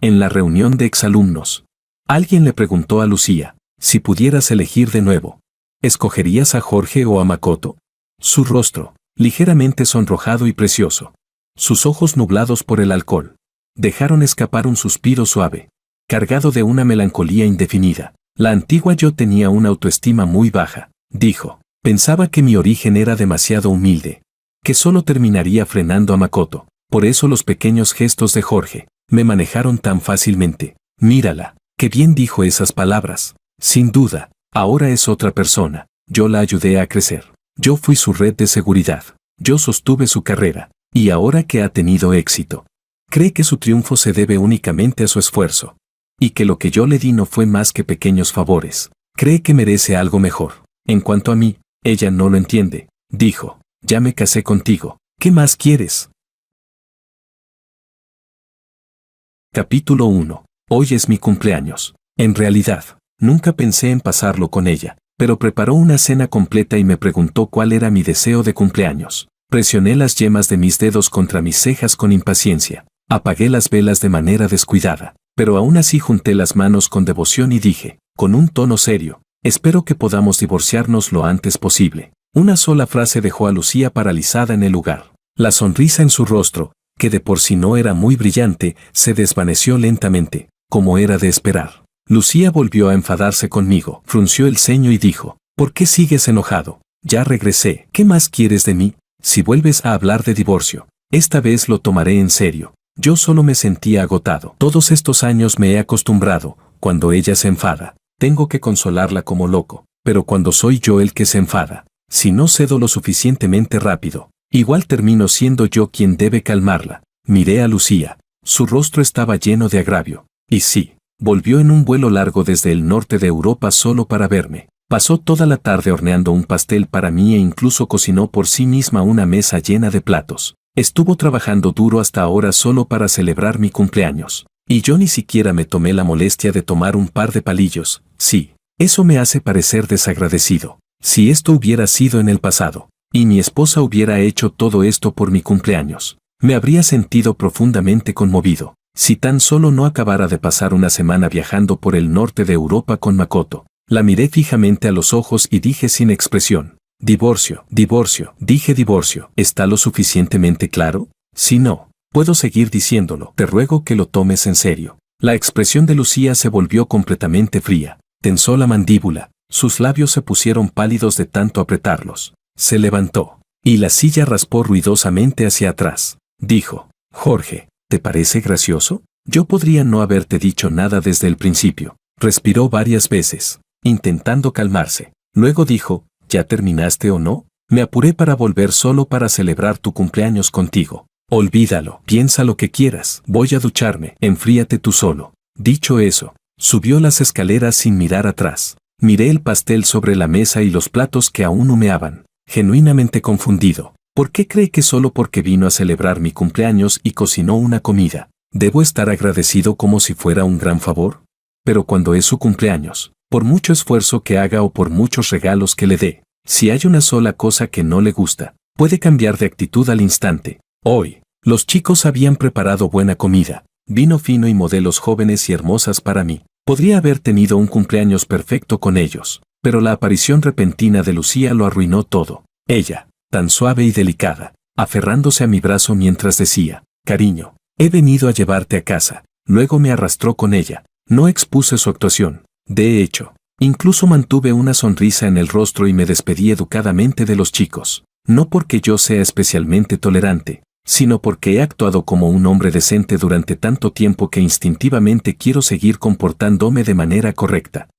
en la reunión de exalumnos. Alguien le preguntó a Lucía, si pudieras elegir de nuevo, ¿escogerías a Jorge o a Makoto? Su rostro, ligeramente sonrojado y precioso. Sus ojos nublados por el alcohol, dejaron escapar un suspiro suave, cargado de una melancolía indefinida. La antigua yo tenía una autoestima muy baja, dijo. Pensaba que mi origen era demasiado humilde, que solo terminaría frenando a Makoto. Por eso los pequeños gestos de Jorge me manejaron tan fácilmente. Mírala, qué bien dijo esas palabras. Sin duda, ahora es otra persona. Yo la ayudé a crecer. Yo fui su red de seguridad. Yo sostuve su carrera. Y ahora que ha tenido éxito, cree que su triunfo se debe únicamente a su esfuerzo. Y que lo que yo le di no fue más que pequeños favores. Cree que merece algo mejor. En cuanto a mí, ella no lo entiende. Dijo, ya me casé contigo. ¿Qué más quieres? Capítulo 1. Hoy es mi cumpleaños. En realidad, nunca pensé en pasarlo con ella, pero preparó una cena completa y me preguntó cuál era mi deseo de cumpleaños. Presioné las yemas de mis dedos contra mis cejas con impaciencia. Apagué las velas de manera descuidada, pero aún así junté las manos con devoción y dije, con un tono serio, espero que podamos divorciarnos lo antes posible. Una sola frase dejó a Lucía paralizada en el lugar. La sonrisa en su rostro, que de por sí no era muy brillante, se desvaneció lentamente, como era de esperar. Lucía volvió a enfadarse conmigo, frunció el ceño y dijo, ¿por qué sigues enojado? Ya regresé, ¿qué más quieres de mí? Si vuelves a hablar de divorcio, esta vez lo tomaré en serio. Yo solo me sentía agotado. Todos estos años me he acostumbrado, cuando ella se enfada, tengo que consolarla como loco, pero cuando soy yo el que se enfada, si no cedo lo suficientemente rápido, igual termino siendo yo quien debe calmarla. Miré a Lucía, su rostro estaba lleno de agravio, y sí, volvió en un vuelo largo desde el norte de Europa solo para verme. Pasó toda la tarde horneando un pastel para mí e incluso cocinó por sí misma una mesa llena de platos. Estuvo trabajando duro hasta ahora solo para celebrar mi cumpleaños. Y yo ni siquiera me tomé la molestia de tomar un par de palillos. Sí, eso me hace parecer desagradecido. Si esto hubiera sido en el pasado, y mi esposa hubiera hecho todo esto por mi cumpleaños, me habría sentido profundamente conmovido. Si tan solo no acabara de pasar una semana viajando por el norte de Europa con Makoto. La miré fijamente a los ojos y dije sin expresión, divorcio, divorcio, dije divorcio. ¿Está lo suficientemente claro? Si no, puedo seguir diciéndolo. Te ruego que lo tomes en serio. La expresión de Lucía se volvió completamente fría. Tensó la mandíbula, sus labios se pusieron pálidos de tanto apretarlos. Se levantó, y la silla raspó ruidosamente hacia atrás. Dijo, Jorge, ¿te parece gracioso? Yo podría no haberte dicho nada desde el principio. Respiró varias veces, intentando calmarse. Luego dijo, ¿ya terminaste o no? Me apuré para volver solo para celebrar tu cumpleaños contigo. Olvídalo, piensa lo que quieras. Voy a ducharme, enfríate tú solo. Dicho eso, subió las escaleras sin mirar atrás. Miré el pastel sobre la mesa y los platos que aún humeaban, genuinamente confundido. ¿Por qué cree que solo porque vino a celebrar mi cumpleaños y cocinó una comida, debo estar agradecido como si fuera un gran favor? Pero cuando es su cumpleaños, por mucho esfuerzo que haga o por muchos regalos que le dé, si hay una sola cosa que no le gusta, puede cambiar de actitud al instante. Hoy, los chicos habían preparado buena comida, vino fino y modelos jóvenes y hermosas para mí. Podría haber tenido un cumpleaños perfecto con ellos, pero la aparición repentina de Lucía lo arruinó todo. Ella, tan suave y delicada, aferrándose a mi brazo mientras decía, cariño, he venido a llevarte a casa. Luego me arrastró con ella. No expuse su actuación. De hecho, incluso mantuve una sonrisa en el rostro y me despedí educadamente de los chicos. No porque yo sea especialmente tolerante, sino porque he actuado como un hombre decente durante tanto tiempo que instintivamente quiero seguir comportándome de manera correcta.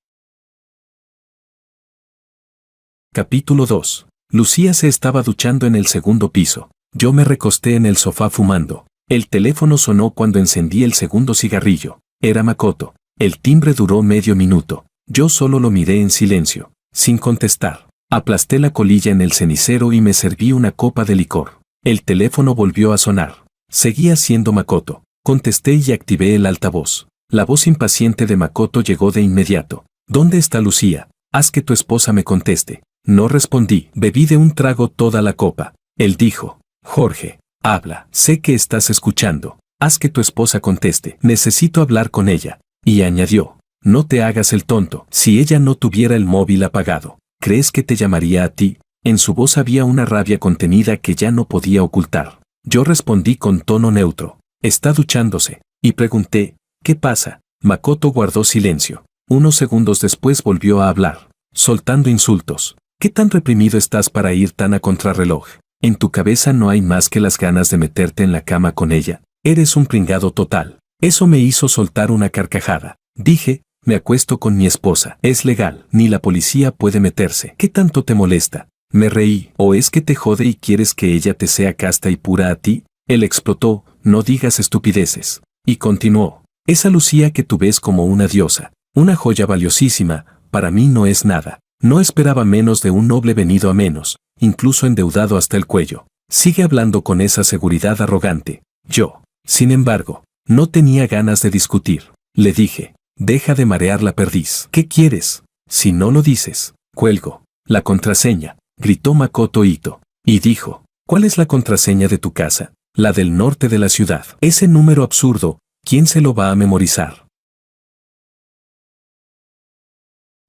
Capítulo 2. Lucía se estaba duchando en el segundo piso. Yo me recosté en el sofá fumando. El teléfono sonó cuando encendí el segundo cigarrillo. Era Makoto. El timbre duró medio minuto. Yo solo lo miré en silencio, sin contestar. Aplasté la colilla en el cenicero y me serví una copa de licor. El teléfono volvió a sonar. Seguía siendo Makoto. Contesté y activé el altavoz. La voz impaciente de Makoto llegó de inmediato. ¿Dónde está Lucía? Haz que tu esposa me conteste. No respondí. Bebí de un trago toda la copa. Él dijo, Jorge, habla. Sé que estás escuchando. Haz que tu esposa conteste. Necesito hablar con ella. Y añadió, no te hagas el tonto. Si ella no tuviera el móvil apagado, ¿crees que te llamaría a ti? En su voz había una rabia contenida que ya no podía ocultar. Yo respondí con tono neutro. Está duchándose. Y pregunté, ¿qué pasa? Makoto guardó silencio. Unos segundos después volvió a hablar, soltando insultos. ¿Qué tan reprimido estás para ir tan a contrarreloj? ¿En tu cabeza no hay más que las ganas de meterte en la cama con ella? Eres un pringado total. Eso me hizo soltar una carcajada. Dije, me acuesto con mi esposa. Es legal, ni la policía puede meterse. ¿Qué tanto te molesta? Me reí. ¿O es que te jode y quieres que ella te sea casta y pura a ti? Él explotó, no digas estupideces. Y continuó. Esa Lucía que tú ves como una diosa, una joya valiosísima, para mí no es nada. No esperaba menos de un noble venido a menos, incluso endeudado hasta el cuello. Sigue hablando con esa seguridad arrogante. Yo, sin embargo, no tenía ganas de discutir. Le dije, deja de marear la perdiz. ¿Qué quieres? Si no lo dices, cuelgo. La contraseña, gritó Makoto Ito. Y dijo, ¿cuál es la contraseña de tu casa? La del norte de la ciudad. Ese número absurdo, ¿quién se lo va a memorizar?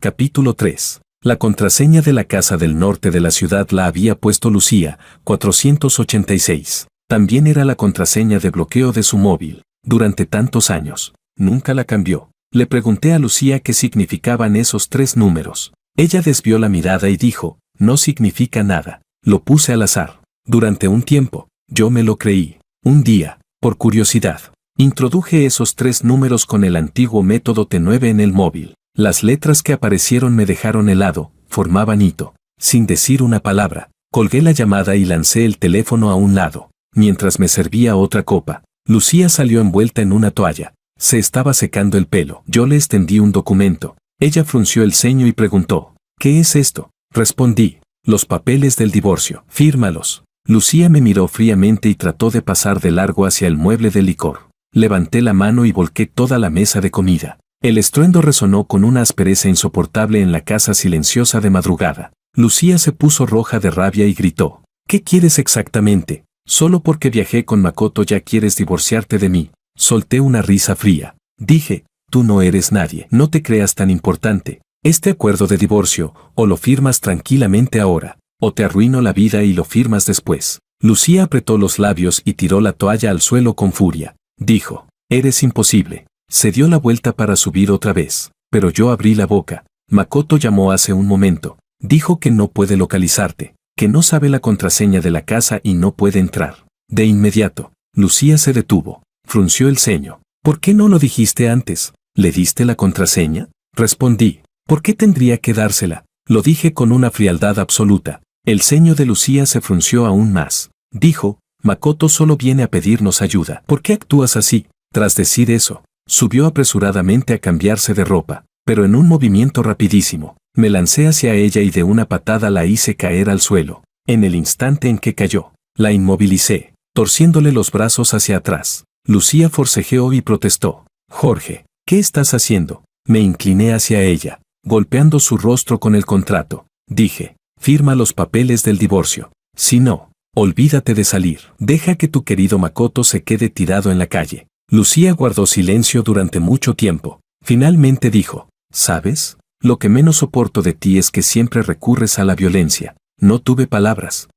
Capítulo 3. La contraseña de la casa del norte de la ciudad la había puesto Lucía, 486. También era la contraseña de bloqueo de su móvil. Durante tantos años, nunca la cambió. Le pregunté a Lucía qué significaban esos 3 números. Ella desvió la mirada y dijo, no significa nada. Lo puse al azar. Durante un tiempo, yo me lo creí. Un día, por curiosidad, introduje esos 3 números con el antiguo método T9 en el móvil. Las letras que aparecieron me dejaron helado, formaban Ito. Sin decir una palabra, colgué la llamada y lancé el teléfono a un lado. Mientras me servía otra copa, Lucía salió envuelta en una toalla. Se estaba secando el pelo. Yo le extendí un documento. Ella frunció el ceño y preguntó, ¿qué es esto? Respondí, los papeles del divorcio. Fírmalos. Lucía me miró fríamente y trató de pasar de largo hacia el mueble de licor. Levanté la mano y volqué toda la mesa de comida. El estruendo resonó con una aspereza insoportable en la casa silenciosa de madrugada. Lucía se puso roja de rabia y gritó, ¿qué quieres exactamente? Solo porque viajé con Makoto ya quieres divorciarte de mí. Solté una risa fría. Dije, tú no eres nadie, no te creas tan importante. Este acuerdo de divorcio, o lo firmas tranquilamente ahora, o te arruino la vida y lo firmas después. Lucía apretó los labios y tiró la toalla al suelo con furia. Dijo, eres imposible. Se dio la vuelta para subir otra vez, pero yo abrí la boca. Makoto llamó hace un momento. Dijo que no puede localizarte, que no sabe la contraseña de la casa y no puede entrar. De inmediato, Lucía se detuvo, frunció el ceño. ¿Por qué no lo dijiste antes? ¿Le diste la contraseña? Respondí, ¿por qué tendría que dársela? Lo dije con una frialdad absoluta. El ceño de Lucía se frunció aún más. Dijo, Makoto solo viene a pedirnos ayuda. ¿Por qué actúas así? Tras decir eso, subió apresuradamente a cambiarse de ropa, pero en un movimiento rapidísimo, me lancé hacia ella y de una patada la hice caer al suelo. En el instante en que cayó, la inmovilicé, torciéndole los brazos hacia atrás. Lucía forcejeó y protestó. Jorge, ¿qué estás haciendo? Me incliné hacia ella, golpeando su rostro con el contrato. Dije, firma los papeles del divorcio. Si no, olvídate de salir. Deja que tu querido Makoto se quede tirado en la calle. Lucía guardó silencio durante mucho tiempo. Finalmente dijo, ¿sabes? Lo que menos soporto de ti es que siempre recurres a la violencia. No tuve palabras.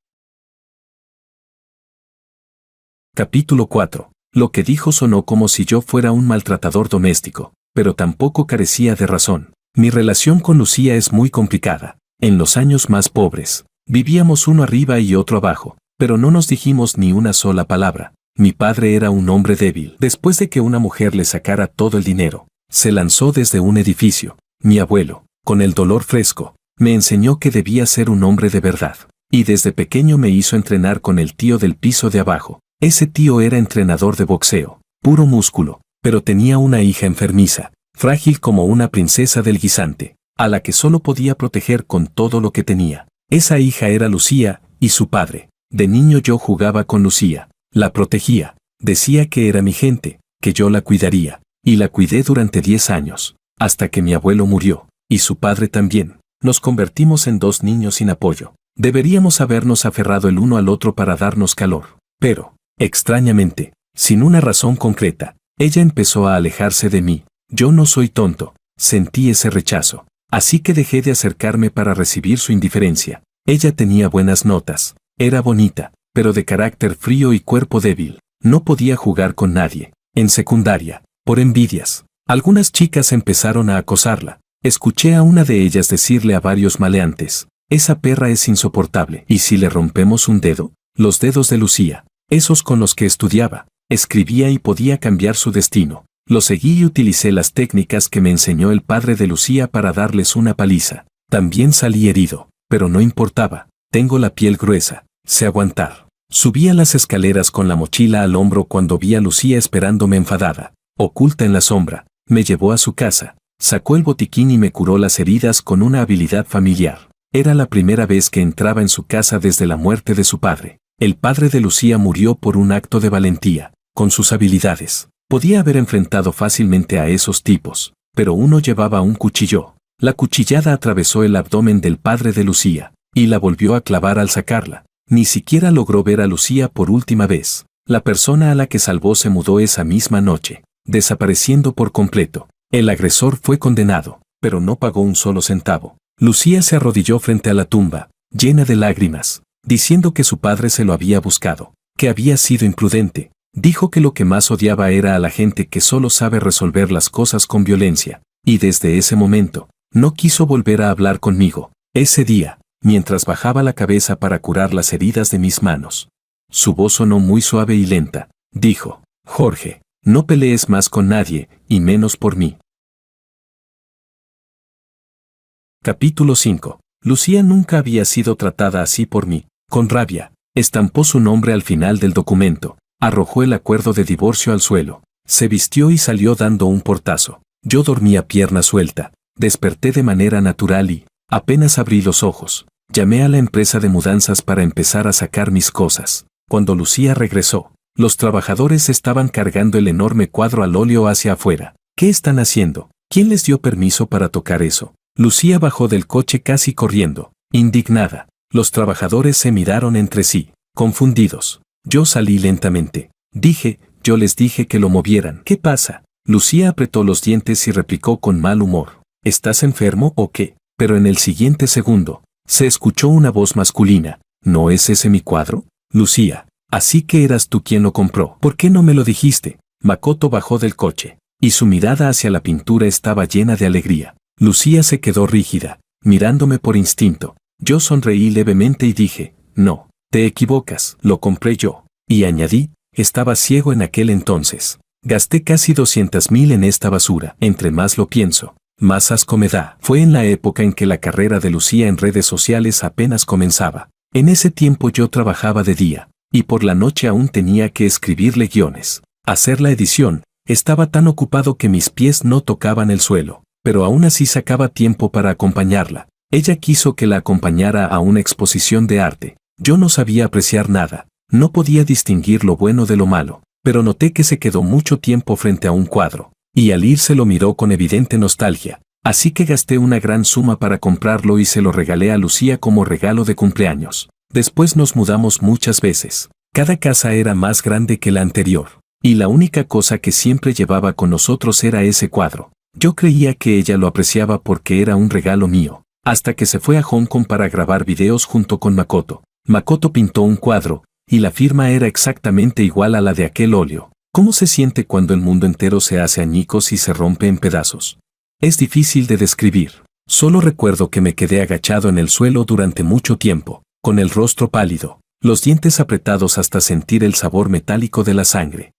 Capítulo 4. Lo que dijo sonó como si yo fuera un maltratador doméstico, pero tampoco carecía de razón. Mi relación con Lucía es muy complicada. En los años más pobres, vivíamos uno arriba y otro abajo, pero no nos dijimos ni una sola palabra. Mi padre era un hombre débil. Después de que una mujer le sacara todo el dinero, se lanzó desde un edificio. Mi abuelo, con el dolor fresco, me enseñó que debía ser un hombre de verdad. Y desde pequeño me hizo entrenar con el tío del piso de abajo. Ese tío era entrenador de boxeo, puro músculo, pero tenía una hija enfermiza, frágil como una princesa del guisante, a la que solo podía proteger con todo lo que tenía. Esa hija era Lucía, y su padre. De niño yo jugaba con Lucía. La protegía, decía que era mi gente, que yo la cuidaría, y la cuidé durante 10 años, hasta que mi abuelo murió, y su padre también. Nos convertimos en 2 niños sin apoyo. Deberíamos habernos aferrado el uno al otro para darnos calor, pero, extrañamente, sin una razón concreta. Ella empezó a alejarse de mí. Yo no soy tonto. Sentí ese rechazo. Así que dejé de acercarme para recibir su indiferencia. Ella tenía buenas notas. Era bonita, pero de carácter frío y cuerpo débil. No podía jugar con nadie. En secundaria, por envidias, algunas chicas empezaron a acosarla. Escuché a una de ellas decirle a varios maleantes: esa perra es insoportable. ¿Y si le rompemos un dedo? Los dedos de Lucía, esos con los que estudiaba, escribía y podía cambiar su destino. Lo seguí y utilicé las técnicas que me enseñó el padre de Lucía para darles una paliza. También salí herido, pero no importaba. Tengo la piel gruesa. Sé aguantar. Subí a las escaleras con la mochila al hombro cuando vi a Lucía esperándome enfadada. Oculta en la sombra, me llevó a su casa, sacó el botiquín y me curó las heridas con una habilidad familiar. Era la primera vez que entraba en su casa desde la muerte de su padre. El padre de Lucía murió por un acto de valentía. Con sus habilidades, podía haber enfrentado fácilmente a esos tipos, pero uno llevaba un cuchillo. La cuchillada atravesó el abdomen del padre de Lucía, y la volvió a clavar al sacarla. Ni siquiera logró ver a Lucía por última vez. La persona a la que salvó se mudó esa misma noche, desapareciendo por completo. El agresor fue condenado, pero no pagó un solo centavo. Lucía se arrodilló frente a la tumba, llena de lágrimas, diciendo que su padre se lo había buscado, que había sido imprudente. Dijo que lo que más odiaba era a la gente que solo sabe resolver las cosas con violencia, y desde ese momento, no quiso volver a hablar conmigo. Ese día, mientras bajaba la cabeza para curar las heridas de mis manos, su voz sonó muy suave y lenta. Dijo: Jorge, no pelees más con nadie, y menos por mí. Capítulo 5. Lucía nunca había sido tratada así por mí. Con rabia, estampó su nombre al final del documento. Arrojó el acuerdo de divorcio al suelo. Se vistió y salió dando un portazo. Yo dormía pierna suelta. Desperté de manera natural y, apenas abrí los ojos, llamé a la empresa de mudanzas para empezar a sacar mis cosas. Cuando Lucía regresó, los trabajadores estaban cargando el enorme cuadro al óleo hacia afuera. ¿Qué están haciendo? ¿Quién les dio permiso para tocar eso? Lucía bajó del coche casi corriendo, indignada. Los trabajadores se miraron entre sí, confundidos. Yo salí lentamente. Yo les dije que lo movieran. ¿Qué pasa? Lucía apretó los dientes y replicó con mal humor: ¿estás enfermo o qué? Pero en el siguiente segundo, se escuchó una voz masculina: ¿no es ese mi cuadro? Lucía, así que eras tú quien lo compró. ¿Por qué no me lo dijiste? Makoto bajó del coche, y su mirada hacia la pintura estaba llena de alegría. Lucía se quedó rígida, mirándome por instinto. Yo sonreí levemente y dije: no, te equivocas, lo compré yo. Y añadí: estaba ciego en aquel entonces. Gasté casi 200,000 en esta basura. Entre más lo pienso, más asco me da. Fue en la época en que la carrera de Lucía en redes sociales apenas comenzaba. En ese tiempo yo trabajaba de día, y por la noche aún tenía que escribirle guiones. Hacer la edición, estaba tan ocupado que mis pies no tocaban el suelo, pero aún así sacaba tiempo para acompañarla. Ella quiso que la acompañara a una exposición de arte. Yo no sabía apreciar nada, no podía distinguir lo bueno de lo malo, pero noté que se quedó mucho tiempo frente a un cuadro, y al irse lo miró con evidente nostalgia. Así que gasté una gran suma para comprarlo y se lo regalé a Lucía como regalo de cumpleaños. Después nos mudamos muchas veces. Cada casa era más grande que la anterior, y la única cosa que siempre llevaba con nosotros era ese cuadro. Yo creía que ella lo apreciaba porque era un regalo mío, hasta que se fue a Hong Kong para grabar videos junto con Makoto. Makoto pintó un cuadro, y la firma era exactamente igual a la de aquel óleo. ¿Cómo se siente cuando el mundo entero se hace añicos y se rompe en pedazos? Es difícil de describir. Solo recuerdo que me quedé agachado en el suelo durante mucho tiempo, con el rostro pálido, los dientes apretados hasta sentir el sabor metálico de la sangre.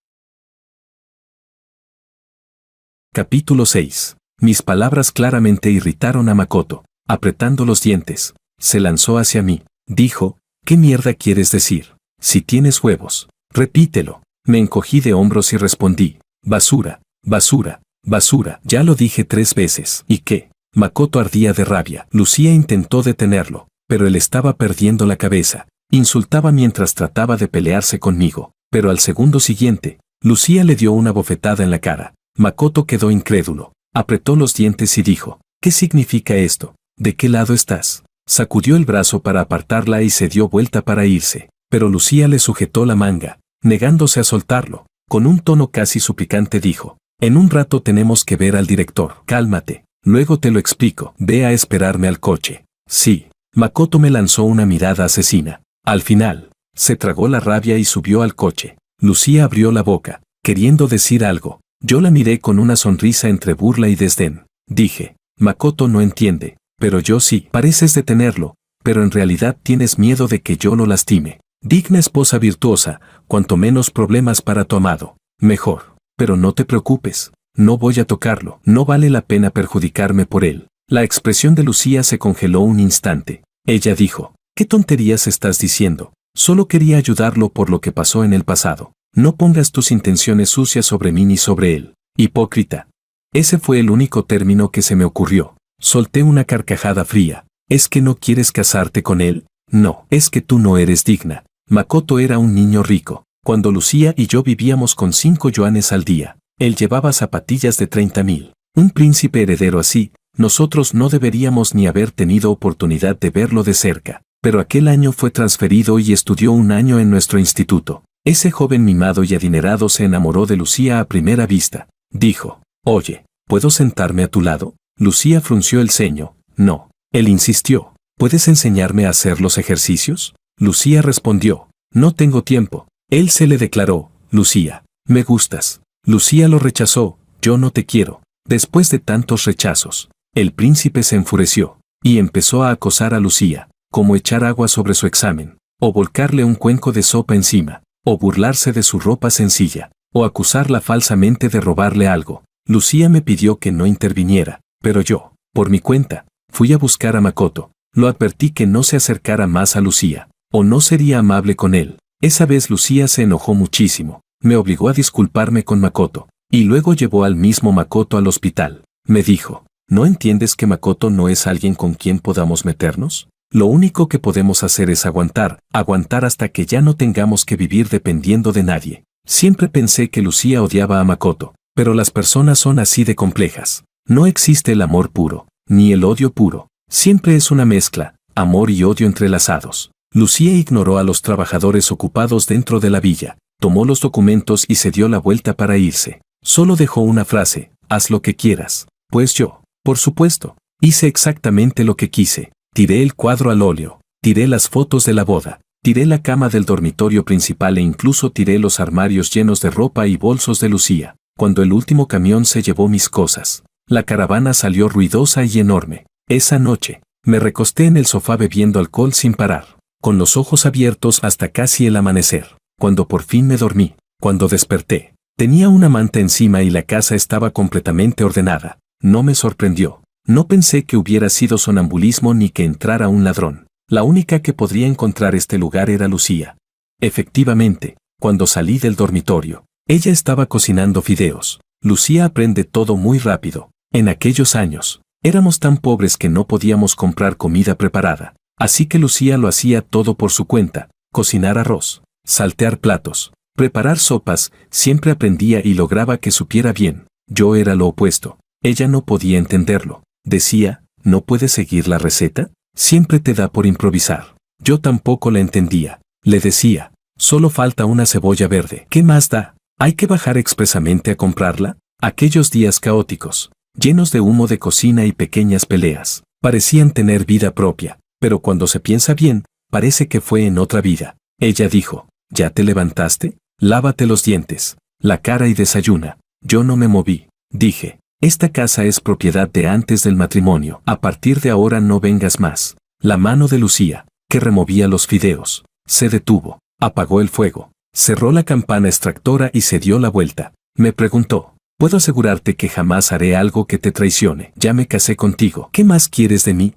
Capítulo 6. Mis palabras claramente irritaron a Makoto. Apretando los dientes, se lanzó hacia mí. Dijo: ¿qué mierda quieres decir? Si tienes huevos, repítelo. Me encogí de hombros y respondí: basura, basura, basura. Ya lo dije 3 veces. ¿Y qué? Makoto ardía de rabia. Lucía intentó detenerlo, pero él estaba perdiendo la cabeza. Insultaba mientras trataba de pelearse conmigo, pero al segundo siguiente, Lucía le dio una bofetada en la cara. Makoto quedó incrédulo, apretó los dientes y dijo: ¿qué significa esto? ¿De qué lado estás? Sacudió el brazo para apartarla y se dio vuelta para irse, pero Lucía le sujetó la manga, negándose a soltarlo. Con un tono casi suplicante dijo: en un rato tenemos que ver al director. Cálmate, luego te lo explico. Ve a esperarme al coche. Sí. Makoto me lanzó una mirada asesina. Al final, se tragó la rabia y subió al coche. Lucía abrió la boca, queriendo decir algo. Yo la miré con una sonrisa entre burla y desdén. Dije: Makoto no entiende, pero yo sí. Pareces detenerlo, pero en realidad tienes miedo de que yo lo lastime. Digna esposa virtuosa, cuanto menos problemas para tu amado, mejor. Pero no te preocupes, no voy a tocarlo, no vale la pena perjudicarme por él. La expresión de Lucía se congeló un instante. Ella dijo: ¿qué tonterías estás diciendo? Solo quería ayudarlo por lo que pasó en el pasado. No pongas tus intenciones sucias sobre mí ni sobre él. Hipócrita. Ese fue el único término que se me ocurrió. Solté una carcajada fría. ¿Es que no quieres casarte con él? No, es que tú no eres digna. Makoto era un niño rico. Cuando Lucía y yo vivíamos con 5 yuanes al día, él llevaba zapatillas de 30,000. Un príncipe heredero así, nosotros no deberíamos ni haber tenido oportunidad de verlo de cerca. Pero aquel año fue transferido y estudió un año en nuestro instituto. Ese joven mimado y adinerado se enamoró de Lucía a primera vista. Dijo: oye, ¿puedo sentarme a tu lado? Lucía frunció el ceño. No. Él insistió: ¿puedes enseñarme a hacer los ejercicios? Lucía respondió: no tengo tiempo. Él se le declaró: Lucía, me gustas. Lucía lo rechazó: yo no te quiero. Después de tantos rechazos, el príncipe se enfureció y empezó a acosar a Lucía, como echar agua sobre su examen, o volcarle un cuenco de sopa encima, o burlarse de su ropa sencilla, o acusarla falsamente de robarle algo. Lucía me pidió que no interviniera, pero yo, por mi cuenta, fui a buscar a Makoto. Lo advertí que no se acercara más a Lucía, o no sería amable con él. Esa vez Lucía se enojó muchísimo, me obligó a disculparme con Makoto, y luego llevó al mismo Makoto al hospital. Me dijo: ¿no entiendes que Makoto no es alguien con quien podamos meternos? Lo único que podemos hacer es aguantar hasta que ya no tengamos que vivir dependiendo de nadie. Siempre pensé que Lucía odiaba a Makoto, pero las personas son así de complejas. No existe el amor puro, ni el odio puro. Siempre es una mezcla, amor y odio entrelazados. Lucía ignoró a los trabajadores ocupados dentro de la villa, tomó los documentos y se dio la vuelta para irse. Solo dejó una frase: haz lo que quieras. Pues yo, por supuesto, hice exactamente lo que quise. Tiré el cuadro al óleo, tiré las fotos de la boda, tiré la cama del dormitorio principal e incluso tiré los armarios llenos de ropa y bolsos de Lucía. Cuando el último camión se llevó mis cosas, la caravana salió ruidosa y enorme. Esa noche, me recosté en el sofá bebiendo alcohol sin parar, con los ojos abiertos hasta casi el amanecer. Cuando por fin me dormí, cuando desperté, tenía una manta encima y la casa estaba completamente ordenada. No me sorprendió. No pensé que hubiera sido sonambulismo ni que entrara un ladrón. La única que podría encontrar este lugar era Lucía. Efectivamente, cuando salí del dormitorio, ella estaba cocinando fideos. Lucía aprende todo muy rápido. En aquellos años, éramos tan pobres que no podíamos comprar comida preparada. Así que Lucía lo hacía todo por su cuenta: cocinar arroz, saltear platos, preparar sopas. Siempre aprendía y lograba que supiera bien. Yo era lo opuesto. Ella no podía entenderlo. Decía: ¿no puedes seguir la receta? Siempre te da por improvisar. Yo tampoco la entendía. Le decía: solo falta una cebolla verde. ¿Qué más da? ¿Hay que bajar expresamente a comprarla? Aquellos días caóticos, llenos de humo de cocina y pequeñas peleas, parecían tener vida propia, pero cuando se piensa bien, parece que fue en otra vida. Ella dijo: ¿ya te levantaste? Lávate los dientes, la cara y desayuna. Yo no me moví. Dije: esta casa es propiedad de antes del matrimonio. A partir de ahora no vengas más. La mano de Lucía, que removía los fideos, se detuvo, apagó el fuego, cerró la campana extractora y se dio la vuelta. Me preguntó: puedo asegurarte que jamás haré algo que te traicione. Ya me casé contigo. ¿Qué más quieres de mí?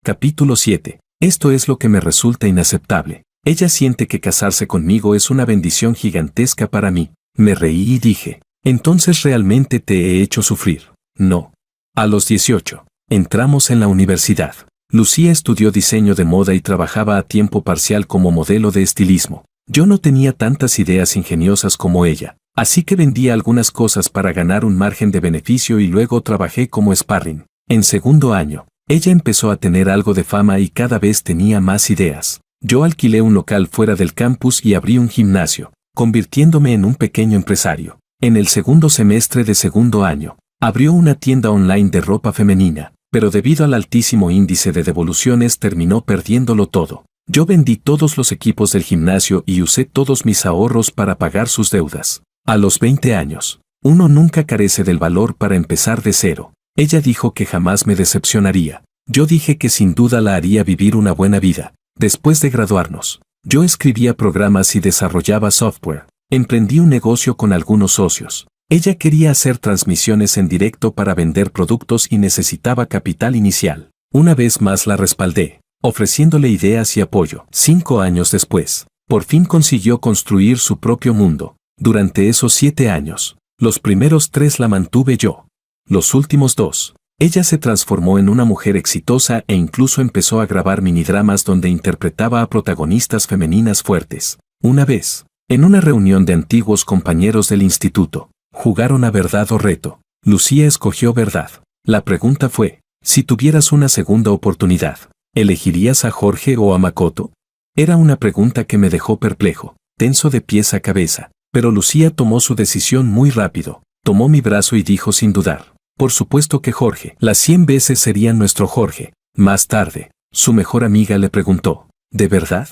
Capítulo 7. Esto es lo que me resulta inaceptable. Ella siente que casarse conmigo es una bendición gigantesca para mí. Me reí y dije: entonces realmente te he hecho sufrir. No. A los 18, entramos en la universidad. Lucía estudió diseño de moda y trabajaba a tiempo parcial como modelo de estilismo. Yo no tenía tantas ideas ingeniosas como ella, así que vendía algunas cosas para ganar un margen de beneficio y luego trabajé como sparring. En segundo año, ella empezó a tener algo de fama y cada vez tenía más ideas. Yo alquilé un local fuera del campus y abrí un gimnasio, convirtiéndome en un pequeño empresario. En el segundo semestre de segundo año, abrió una tienda online de ropa femenina, pero debido al altísimo índice de devoluciones terminó perdiéndolo todo. Yo vendí todos los equipos del gimnasio y usé todos mis ahorros para pagar sus deudas. A los 20 años, uno nunca carece del valor para empezar de cero. Ella dijo que jamás me decepcionaría. Yo dije que sin duda la haría vivir una buena vida. Después de graduarnos, yo escribía programas y desarrollaba software. Emprendí un negocio con algunos socios. Ella quería hacer transmisiones en directo para vender productos y necesitaba capital inicial. Una vez más la respaldé, ofreciéndole ideas y apoyo. 5 años después, por fin consiguió construir su propio mundo. Durante esos 7 años, los primeros 3 la mantuve yo. Los últimos 2, ella se transformó en una mujer exitosa e incluso empezó a grabar minidramas donde interpretaba a protagonistas femeninas fuertes. Una vez, en una reunión de antiguos compañeros del instituto, jugaron a verdad o reto. Lucía escogió verdad. La pregunta fue, si tuvieras una segunda oportunidad, ¿elegirías a Jorge o a Makoto? Era una pregunta que me dejó perplejo, tenso de pies a cabeza. Pero Lucía tomó su decisión muy rápido, tomó mi brazo y dijo sin dudar, por supuesto que Jorge. Las 100 veces serían nuestro Jorge. Más tarde, su mejor amiga le preguntó, ¿de verdad?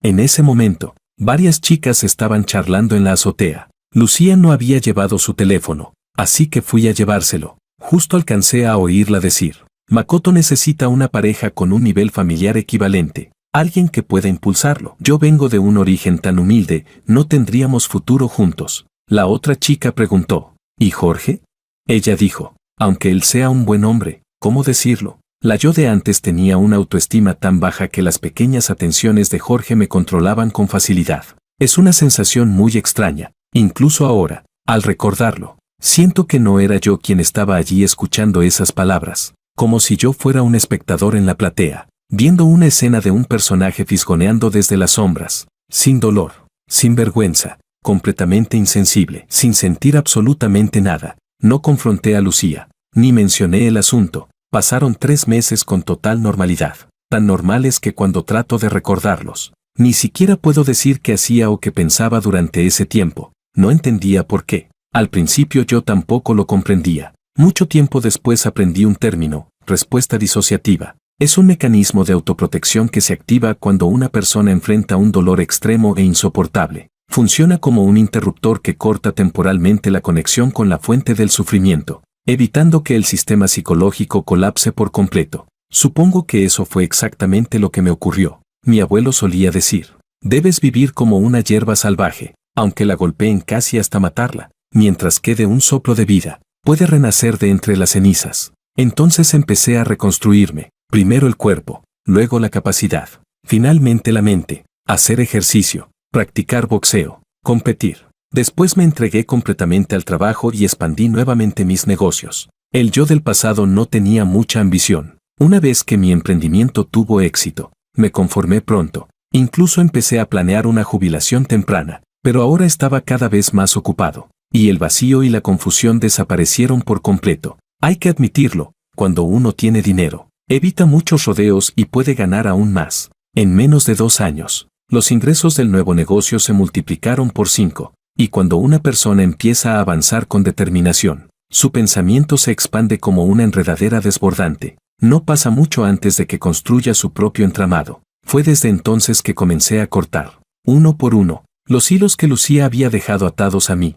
En ese momento, varias chicas estaban charlando en la azotea. Lucía no había llevado su teléfono, así que fui a llevárselo. Justo alcancé a oírla decir, Makoto necesita una pareja con un nivel familiar equivalente. Alguien que pueda impulsarlo. Yo vengo de un origen tan humilde, no tendríamos futuro juntos. La otra chica preguntó, ¿y Jorge? Ella dijo, aunque él sea un buen hombre, ¿cómo decirlo? La yo de antes tenía una autoestima tan baja que las pequeñas atenciones de Jorge me controlaban con facilidad. Es una sensación muy extraña, incluso ahora, al recordarlo. Siento que no era yo quien estaba allí escuchando esas palabras, como si yo fuera un espectador en la platea, viendo una escena de un personaje fisgoneando desde las sombras, sin dolor, sin vergüenza, completamente insensible, sin sentir absolutamente nada. No confronté a Lucía, ni mencioné el asunto. Pasaron 3 meses con total normalidad, tan normales que cuando trato de recordarlos, ni siquiera puedo decir qué hacía o qué pensaba durante ese tiempo. No entendía por qué. Al principio yo tampoco lo comprendía. Mucho tiempo después aprendí un término, respuesta disociativa. Es un mecanismo de autoprotección que se activa cuando una persona enfrenta un dolor extremo e insoportable. Funciona como un interruptor que corta temporalmente la conexión con la fuente del sufrimiento, evitando que el sistema psicológico colapse por completo. Supongo que eso fue exactamente lo que me ocurrió. Mi abuelo solía decir, debes vivir como una hierba salvaje, aunque la golpeen casi hasta matarla, mientras quede un soplo de vida, puede renacer de entre las cenizas. Entonces empecé a reconstruirme, primero el cuerpo, luego la capacidad, finalmente la mente, hacer ejercicio, practicar boxeo, competir. Después me entregué completamente al trabajo y expandí nuevamente mis negocios. El yo del pasado no tenía mucha ambición. Una vez que mi emprendimiento tuvo éxito, me conformé pronto. Incluso empecé a planear una jubilación temprana, pero ahora estaba cada vez más ocupado, y el vacío y la confusión desaparecieron por completo. Hay que admitirlo, cuando uno tiene dinero, evita muchos rodeos y puede ganar aún más. En menos de 2 años, los ingresos del nuevo negocio se multiplicaron por 5, y cuando una persona empieza a avanzar con determinación, su pensamiento se expande como una enredadera desbordante. No pasa mucho antes de que construya su propio entramado. Fue desde entonces que comencé a cortar, uno por uno, los hilos que Lucía había dejado atados a mí.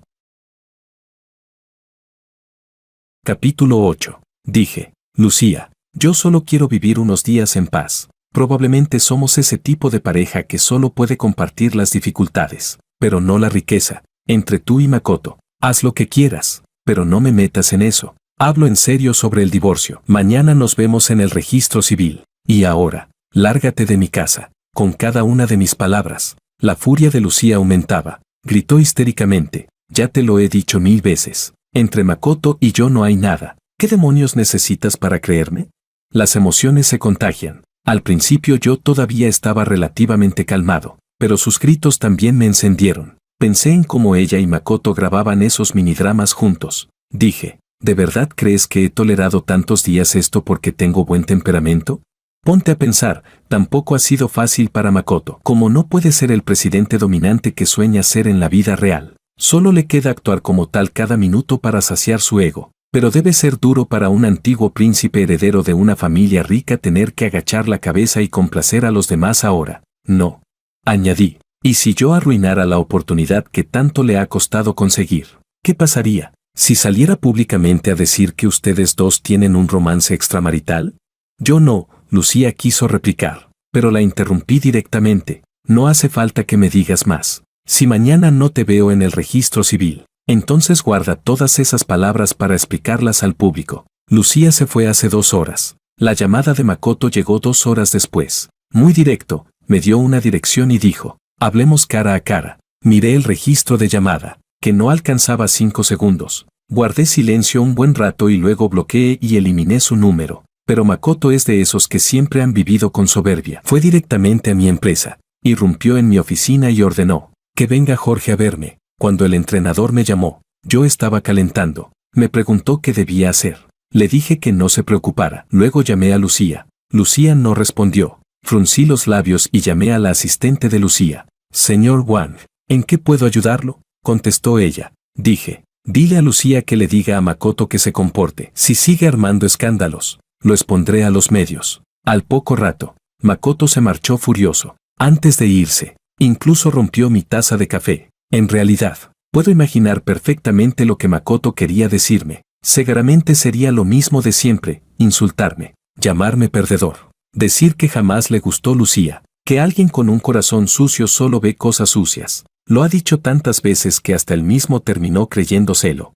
Capítulo 8. Dije, Lucía, yo solo quiero vivir unos días en paz. Probablemente somos ese tipo de pareja que solo puede compartir las dificultades, pero no la riqueza. Entre tú y Makoto, haz lo que quieras, pero no me metas en eso. Hablo en serio sobre el divorcio. Mañana nos vemos en el registro civil. Y ahora, lárgate de mi casa. Con cada una de mis palabras, la furia de Lucía aumentaba. Gritó histéricamente, ya te lo he dicho 1000 veces. Entre Makoto y yo no hay nada. ¿Qué demonios necesitas para creerme? Las emociones se contagian. Al principio yo todavía estaba relativamente calmado, pero sus gritos también me encendieron. Pensé en cómo ella y Makoto grababan esos minidramas juntos. Dije, ¿de verdad crees que he tolerado tantos días esto porque tengo buen temperamento? Ponte a pensar, tampoco ha sido fácil para Makoto. Como no puede ser el presidente dominante que sueña ser en la vida real, solo le queda actuar como tal cada minuto para saciar su ego. Pero debe ser duro para un antiguo príncipe heredero de una familia rica tener que agachar la cabeza y complacer a los demás ahora. No. Añadí. ¿Y si yo arruinara la oportunidad que tanto le ha costado conseguir? ¿Qué pasaría si saliera públicamente a decir que ustedes dos tienen un romance extramarital? Yo no, Lucía quiso replicar, pero la interrumpí directamente. No hace falta que me digas más. Si mañana no te veo en el registro civil, entonces guarda todas esas palabras para explicarlas al público. Lucía se fue hace 2 horas. La llamada de Makoto llegó 2 horas después. Muy directo, me dio una dirección y dijo, hablemos cara a cara. Miré el registro de llamada, que no alcanzaba 5 segundos. Guardé silencio un buen rato y luego bloqueé y eliminé su número. Pero Makoto es de esos que siempre han vivido con soberbia. Fue directamente a mi empresa. Irrumpió en mi oficina y ordenó, que venga Jorge a verme. Cuando el entrenador me llamó, yo estaba calentando. Me preguntó qué debía hacer. Le dije que no se preocupara. Luego llamé a Lucía. Lucía no respondió. Fruncí los labios y llamé a la asistente de Lucía. Señor Wang, ¿en qué puedo ayudarlo? Contestó ella. Dije, dile a Lucía que le diga a Makoto que se comporte. Si sigue armando escándalos, lo expondré a los medios. Al poco rato, Makoto se marchó furioso. Antes de irse, incluso rompió mi taza de café. En realidad, puedo imaginar perfectamente lo que Makoto quería decirme. Seguramente sería lo mismo de siempre, insultarme, llamarme perdedor, decir que jamás le gustó Lucía, que alguien con un corazón sucio solo ve cosas sucias. Lo ha dicho tantas veces que hasta él mismo terminó creyéndoselo.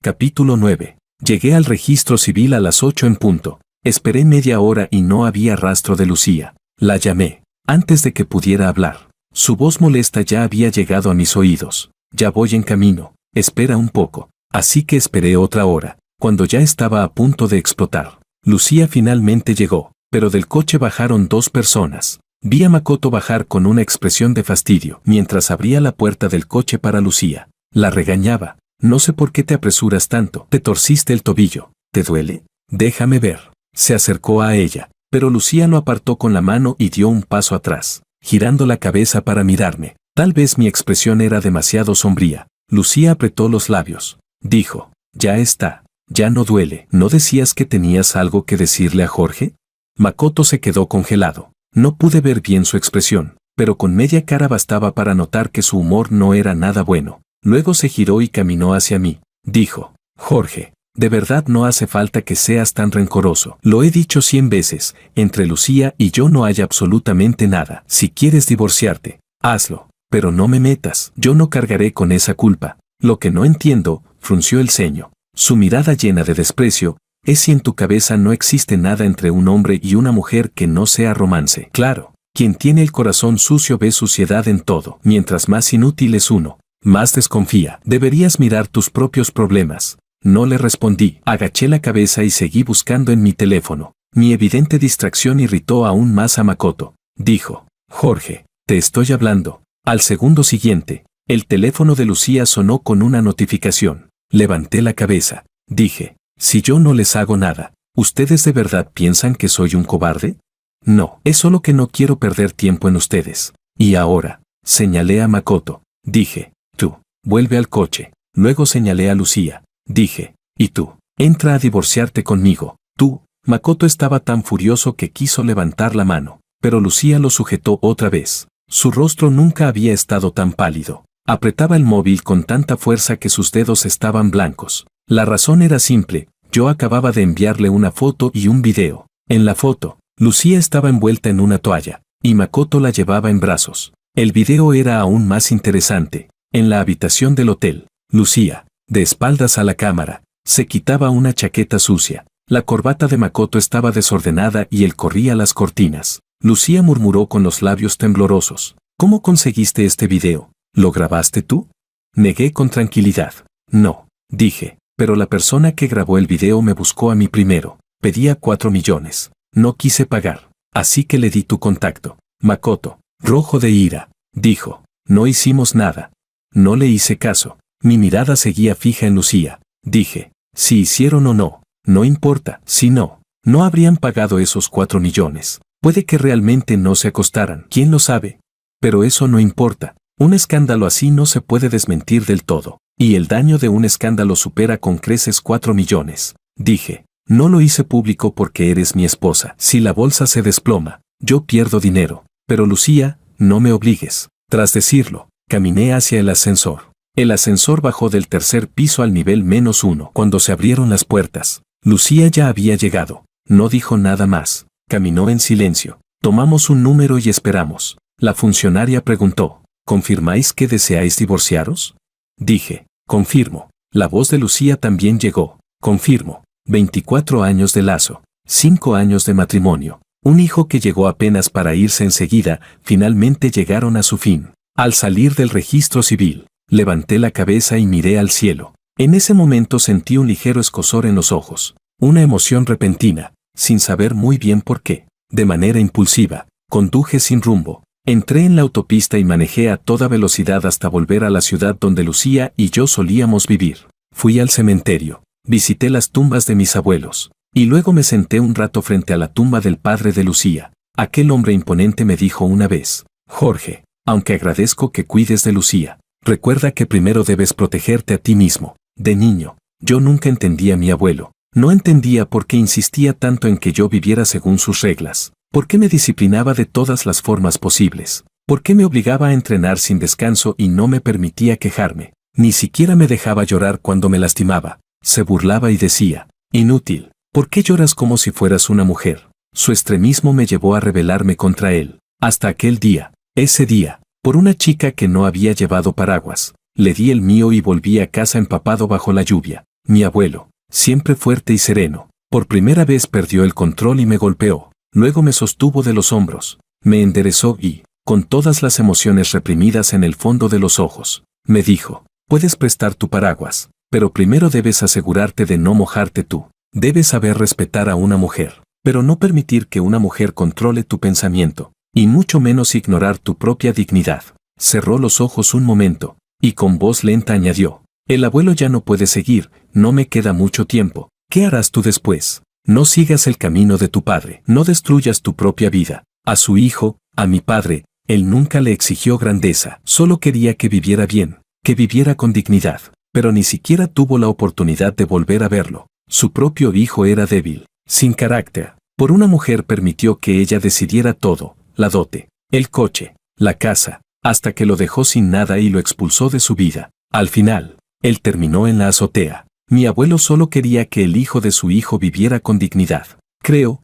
Capítulo 9. Llegué al registro civil a las 8 en punto. Esperé media hora y no había rastro de Lucía. La llamé. Antes de que pudiera hablar, su voz molesta ya había llegado a mis oídos. Ya voy en camino, espera un poco. Así que esperé otra hora, cuando ya estaba a punto de explotar. Lucía finalmente llegó, pero del coche bajaron 2 personas. Vi a Makoto bajar con una expresión de fastidio, mientras abría la puerta del coche para Lucía. La regañaba. No sé por qué te apresuras tanto. Te torciste el tobillo. ¿Te duele? Déjame ver. Se acercó a ella. Pero Lucía lo apartó con la mano y dio un paso atrás, girando la cabeza para mirarme. Tal vez mi expresión era demasiado sombría. Lucía apretó los labios. Dijo, ya está, ya no duele. ¿No decías que tenías algo que decirle a Jorge? Makoto se quedó congelado. No pude ver bien su expresión, pero con media cara bastaba para notar que su humor no era nada bueno. Luego se giró y caminó hacia mí. Dijo, Jorge. De verdad no hace falta que seas tan rencoroso. Lo he dicho 100 veces, entre Lucía y yo no hay absolutamente nada. Si quieres divorciarte, hazlo, pero no me metas. Yo no cargaré con esa culpa. Lo que no entiendo, frunció el ceño. Su mirada llena de desprecio, es si en tu cabeza no existe nada entre un hombre y una mujer que no sea romance. Claro, quien tiene el corazón sucio ve suciedad en todo. Mientras más inútil es uno, más desconfía. Deberías mirar tus propios problemas. No le respondí. Agaché la cabeza y seguí buscando en mi teléfono. Mi evidente distracción irritó aún más a Makoto. Dijo, Jorge, te estoy hablando. Al segundo siguiente, el teléfono de Lucía sonó con una notificación. Levanté la cabeza. Dije, si yo no les hago nada, ¿ustedes de verdad piensan que soy un cobarde? No, es solo que no quiero perder tiempo en ustedes. Y ahora, señalé a Makoto. Dije, tú, vuelve al coche. Luego señalé a Lucía. Dije, ¿y tú? Entra a divorciarte conmigo. Tú. Makoto estaba tan furioso que quiso levantar la mano, pero Lucía lo sujetó otra vez. Su rostro nunca había estado tan pálido. Apretaba el móvil con tanta fuerza que sus dedos estaban blancos. La razón era simple, yo acababa de enviarle una foto y un video. En la foto, Lucía estaba envuelta en una toalla, y Makoto la llevaba en brazos. El video era aún más interesante. En la habitación del hotel, Lucía, de espaldas a la cámara, se quitaba una chaqueta sucia. La corbata de Makoto estaba desordenada y él corría las cortinas. Lucía murmuró con los labios temblorosos. ¿Cómo conseguiste este video? ¿Lo grabaste tú? Negué con tranquilidad. No, dije, pero la persona que grabó el video me buscó a mí primero. Pedía 4 millones. No quise pagar, así que le di tu contacto. Makoto, rojo de ira, dijo, no hicimos nada. No le hice caso. Mi mirada seguía fija en Lucía. Dije, si hicieron o no, No importa, si no, no habrían pagado esos 4 millones. Puede que realmente no se acostaran, ¿quién lo sabe? Pero eso no importa. Un escándalo así no se puede desmentir del todo. Y el daño de un escándalo supera con creces 4 millones. Dije, no lo hice público porque eres mi esposa. Si la bolsa se desploma, yo pierdo dinero. Pero Lucía, no me obligues. Tras decirlo, caminé hacia el ascensor. El ascensor bajó del tercer piso al nivel -1. Cuando se abrieron las puertas, Lucía ya había llegado. No dijo nada más. Caminó en silencio. Tomamos un número y esperamos. La funcionaria preguntó, ¿confirmáis que deseáis divorciaros? Dije, confirmo. La voz de Lucía también llegó. Confirmo. 24 años de lazo. 5 años de matrimonio. Un hijo que llegó apenas para irse enseguida, finalmente llegaron a su fin. Al salir del registro civil, levanté la cabeza y miré al cielo. En ese momento sentí un ligero escozor en los ojos. Una emoción repentina, sin saber muy bien por qué. De manera impulsiva, conduje sin rumbo. Entré en la autopista y manejé a toda velocidad hasta volver a la ciudad donde Lucía y yo solíamos vivir. Fui al cementerio, visité las tumbas de mis abuelos, y luego me senté un rato frente a la tumba del padre de Lucía. Aquel hombre imponente me dijo una vez, Jorge, aunque agradezco que cuides de Lucía, recuerda que primero debes protegerte a ti mismo. De niño, yo nunca entendí a mi abuelo. No entendía por qué insistía tanto en que yo viviera según sus reglas. ¿Por qué me disciplinaba de todas las formas posibles? ¿Por qué me obligaba a entrenar sin descanso y no me permitía quejarme? Ni siquiera me dejaba llorar cuando me lastimaba. Se burlaba y decía, inútil, ¿por qué lloras como si fueras una mujer? Su extremismo me llevó a rebelarme contra él. Hasta aquel día, ese día, por una chica que no había llevado paraguas, le di el mío y volví a casa empapado bajo la lluvia. Mi abuelo, siempre fuerte y sereno, por primera vez perdió el control y me golpeó. Luego me sostuvo de los hombros, me enderezó y, con todas las emociones reprimidas en el fondo de los ojos, me dijo, puedes prestar tu paraguas, pero primero debes asegurarte de no mojarte tú. Debes saber respetar a una mujer, pero no permitir que una mujer controle tu pensamiento, y mucho menos ignorar tu propia dignidad. Cerró los ojos un momento, y con voz lenta añadió, el abuelo ya no puede seguir, no me queda mucho tiempo. ¿Qué harás tú después? No sigas el camino de tu padre, no destruyas tu propia vida. A su hijo, a mi padre, él nunca le exigió grandeza, solo quería que viviera bien, que viviera con dignidad, pero ni siquiera tuvo la oportunidad de volver a verlo. Su propio hijo era débil, sin carácter. Por una mujer permitió que ella decidiera todo, la dote, el coche, la casa, hasta que lo dejó sin nada y lo expulsó de su vida. Al final, él terminó en la azotea. Mi abuelo solo quería que el hijo de su hijo viviera con dignidad. Creo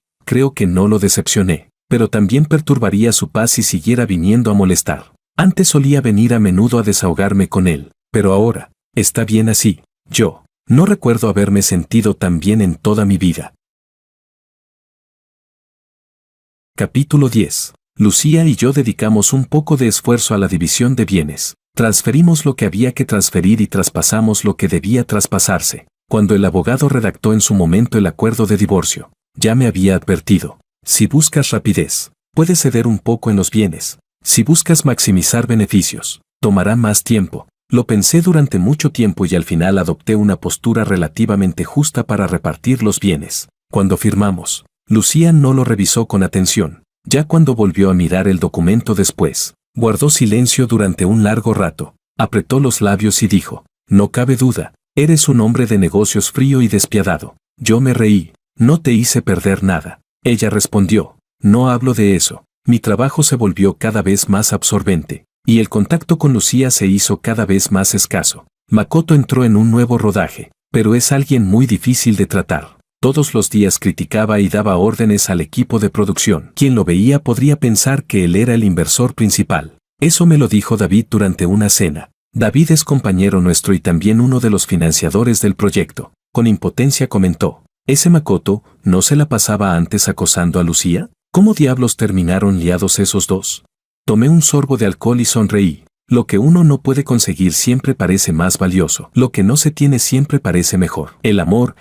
que no lo decepcioné, pero también perturbaría su paz si siguiera viniendo a molestar. Antes solía venir a menudo a desahogarme con él, pero ahora, está bien así. Yo no recuerdo haberme sentido tan bien en toda mi vida. Capítulo 10. Lucía y yo dedicamos un poco de esfuerzo a la división de bienes. Transferimos lo que había que transferir y traspasamos lo que debía traspasarse. Cuando el abogado redactó en su momento el acuerdo de divorcio, ya me había advertido. Si buscas rapidez, puedes ceder un poco en los bienes. Si buscas maximizar beneficios, tomará más tiempo. Lo pensé durante mucho tiempo y al final adopté una postura relativamente justa para repartir los bienes. Cuando firmamos, Lucía no lo revisó con atención. Ya cuando volvió a mirar el documento después, guardó silencio durante un largo rato, apretó los labios y dijo, no cabe duda, eres un hombre de negocios frío y despiadado. Yo me reí, no te hice perder nada. Ella respondió, no hablo de eso. Mi trabajo se volvió cada vez más absorbente, y el contacto con Lucía se hizo cada vez más escaso. Makoto entró en un nuevo rodaje, pero es alguien muy difícil de tratar. Todos los días criticaba y daba órdenes al equipo de producción. Quien lo veía podría pensar que él era el inversor principal. Eso me lo dijo David durante una cena. David es compañero nuestro y también uno de los financiadores del proyecto. Con impotencia comentó, ¿ese Makoto no se la pasaba antes acosando a Lucía? ¿Cómo diablos terminaron liados esos dos? Tomé un sorbo de alcohol y sonreí. Lo que uno no puede conseguir siempre parece más valioso. Lo que no se tiene siempre parece mejor. El amor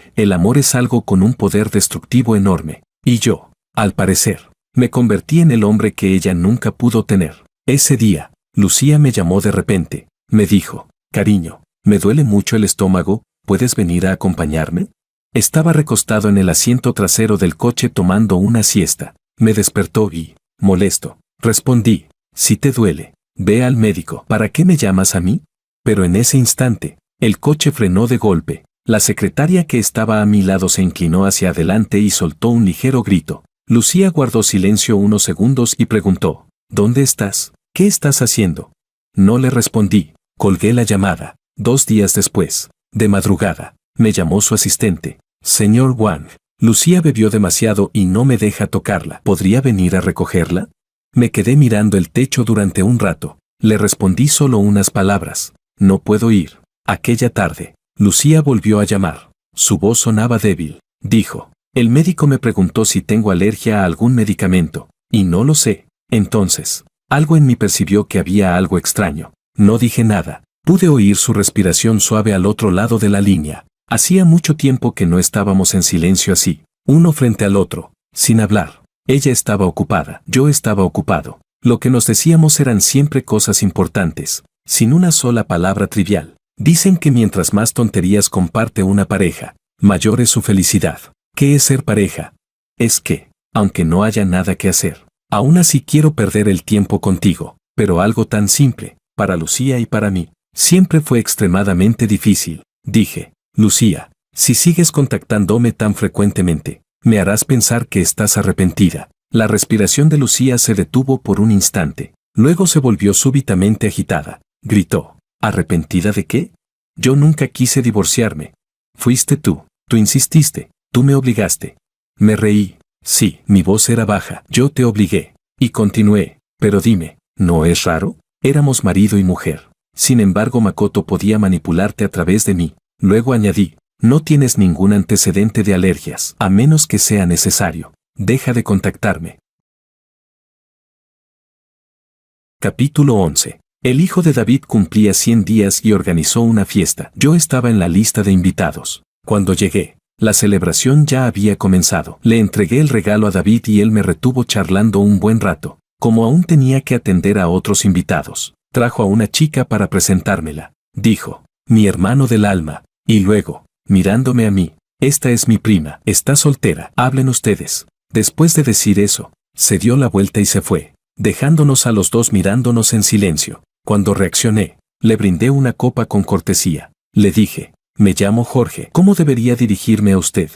es algo con un poder destructivo enorme. Y yo, al parecer, me convertí en el hombre que ella nunca pudo tener. Ese día, Lucía me llamó de repente. Me dijo, cariño, me duele mucho el estómago, ¿puedes venir a acompañarme? Estaba recostado en el asiento trasero del coche tomando una siesta. Me despertó y, molesto, respondí, si te duele, ve al médico. ¿Para qué me llamas a mí? Pero en ese instante, el coche frenó de golpe. La secretaria que estaba a mi lado se inclinó hacia adelante y soltó un ligero grito. Lucía guardó silencio unos segundos y preguntó, ¿dónde estás? ¿Qué estás haciendo? No le respondí. Colgué la llamada. 2 días después, de madrugada, me llamó su asistente. Señor Wang, Lucía bebió demasiado y no me deja tocarla. ¿Podría venir a recogerla? Me quedé mirando el techo durante un rato. Le respondí solo unas palabras. No puedo ir. Aquella tarde, Lucía volvió a llamar. Su voz sonaba débil. Dijo, el médico me preguntó si tengo alergia a algún medicamento, y no lo sé. Entonces, algo en mí percibió que había algo extraño. No dije nada. Pude oír su respiración suave al otro lado de la línea. Hacía mucho tiempo que no estábamos en silencio así, uno frente al otro, sin hablar. Ella estaba ocupada, yo estaba ocupado. Lo que nos decíamos eran siempre cosas importantes, sin una sola palabra trivial. Dicen que mientras más tonterías comparte una pareja, mayor es su felicidad. ¿Qué es ser pareja? Es que, aunque no haya nada que hacer, aún así quiero perder el tiempo contigo, pero algo tan simple, para Lucía y para mí, siempre fue extremadamente difícil. Dije, Lucía, si sigues contactándome tan frecuentemente, me harás pensar que estás arrepentida. La respiración de Lucía se detuvo por un instante, luego se volvió súbitamente agitada. Gritó, ¿arrepentida de qué? Yo nunca quise divorciarme. Fuiste tú insististe, tú me obligaste. Me reí. Sí, mi voz era baja. Yo te obligué. Y continué, pero dime, ¿no es raro? Éramos marido y mujer. Sin embargo, Makoto podía manipularte a través de mí. Luego añadí, no tienes ningún antecedente de alergias, a menos que sea necesario. Deja de contactarme. Capítulo 11. El hijo de David cumplía 100 días y organizó una fiesta. Yo estaba en la lista de invitados. Cuando llegué, la celebración ya había comenzado. Le entregué el regalo a David y él me retuvo charlando un buen rato. Como aún tenía que atender a otros invitados, trajo a una chica para presentármela. Dijo, mi hermano del alma. Y luego, mirándome a mí, esta es mi prima, está soltera, hablen ustedes. Después de decir eso, se dio la vuelta y se fue, dejándonos a los dos mirándonos en silencio. Cuando reaccioné, le brindé una copa con cortesía. Le dije, me llamo Jorge, ¿cómo debería dirigirme a usted?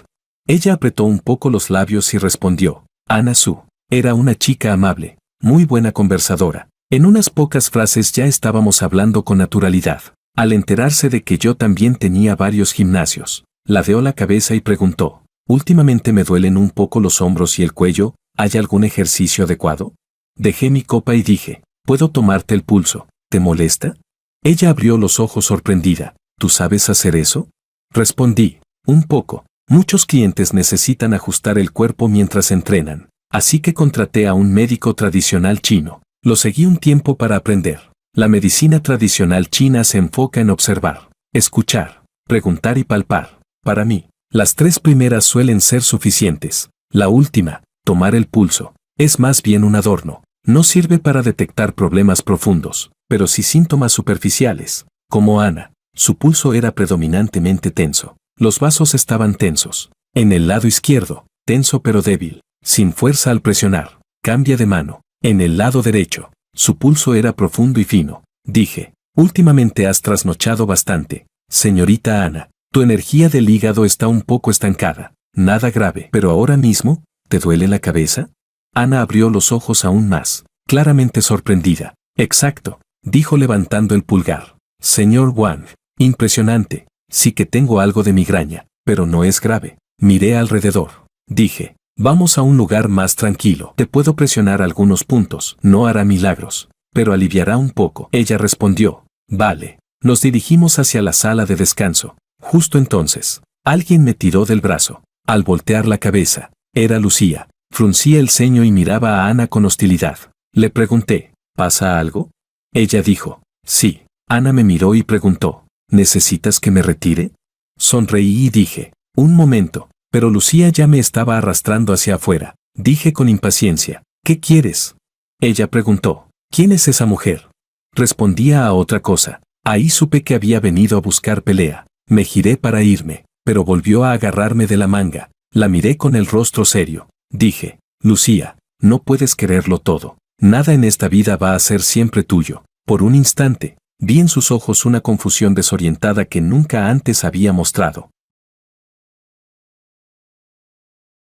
Ella apretó un poco los labios y respondió, Ana Su. Era una chica amable, muy buena conversadora. En unas pocas frases ya estábamos hablando con naturalidad. Al enterarse de que yo también tenía varios gimnasios, ladeó la cabeza y preguntó, últimamente me duelen un poco los hombros y el cuello, ¿hay algún ejercicio adecuado? Dejé mi copa y dije, ¿puedo tomarte el pulso? ¿Te molesta? Ella abrió los ojos sorprendida. ¿Tú sabes hacer eso? Respondí, un poco. Muchos clientes necesitan ajustar el cuerpo mientras entrenan, así que contraté a un médico tradicional chino. Lo seguí un tiempo para aprender. La medicina tradicional china se enfoca en observar, escuchar, preguntar y palpar. Para mí, las 3 primeras suelen ser suficientes. La última, tomar el pulso, es más bien un adorno. No sirve para detectar problemas profundos, pero sí síntomas superficiales. Como Ana, su pulso era predominantemente tenso. Los vasos estaban tensos. En el lado izquierdo, tenso pero débil, sin fuerza al presionar. Cambia de mano. En el lado derecho, su pulso era profundo y fino. Dije, últimamente has trasnochado bastante. Señorita Ana, tu energía del hígado está un poco estancada. Nada grave. Pero ahora mismo, ¿te duele la cabeza? Ana abrió los ojos aún más, claramente sorprendida. Exacto, dijo levantando el pulgar. Señor Wang, impresionante. Sí que tengo algo de migraña, pero no es grave. Miré alrededor. Dije, vamos a un lugar más tranquilo. Te puedo presionar algunos puntos. No hará milagros, pero aliviará un poco. Ella respondió, vale. Nos dirigimos hacia la sala de descanso. Justo entonces, alguien me tiró del brazo. Al voltear la cabeza, era Lucía. Fruncía el ceño y miraba a Ana con hostilidad. Le pregunté, ¿pasa algo? Ella dijo, sí. Ana me miró y preguntó, ¿necesitas que me retire? Sonreí y dije, un momento, pero Lucía ya me estaba arrastrando hacia afuera. Dije con impaciencia, ¿qué quieres? Ella preguntó, ¿quién es esa mujer? Respondía a otra cosa. Ahí supe que había venido a buscar pelea. Me giré para irme. pero volvió a agarrarme de la manga. La miré con el rostro serio. Dije, Lucía, no puedes quererlo todo. Nada en esta vida va a ser siempre tuyo. Por un instante, vi en sus ojos una confusión desorientada que nunca antes había mostrado.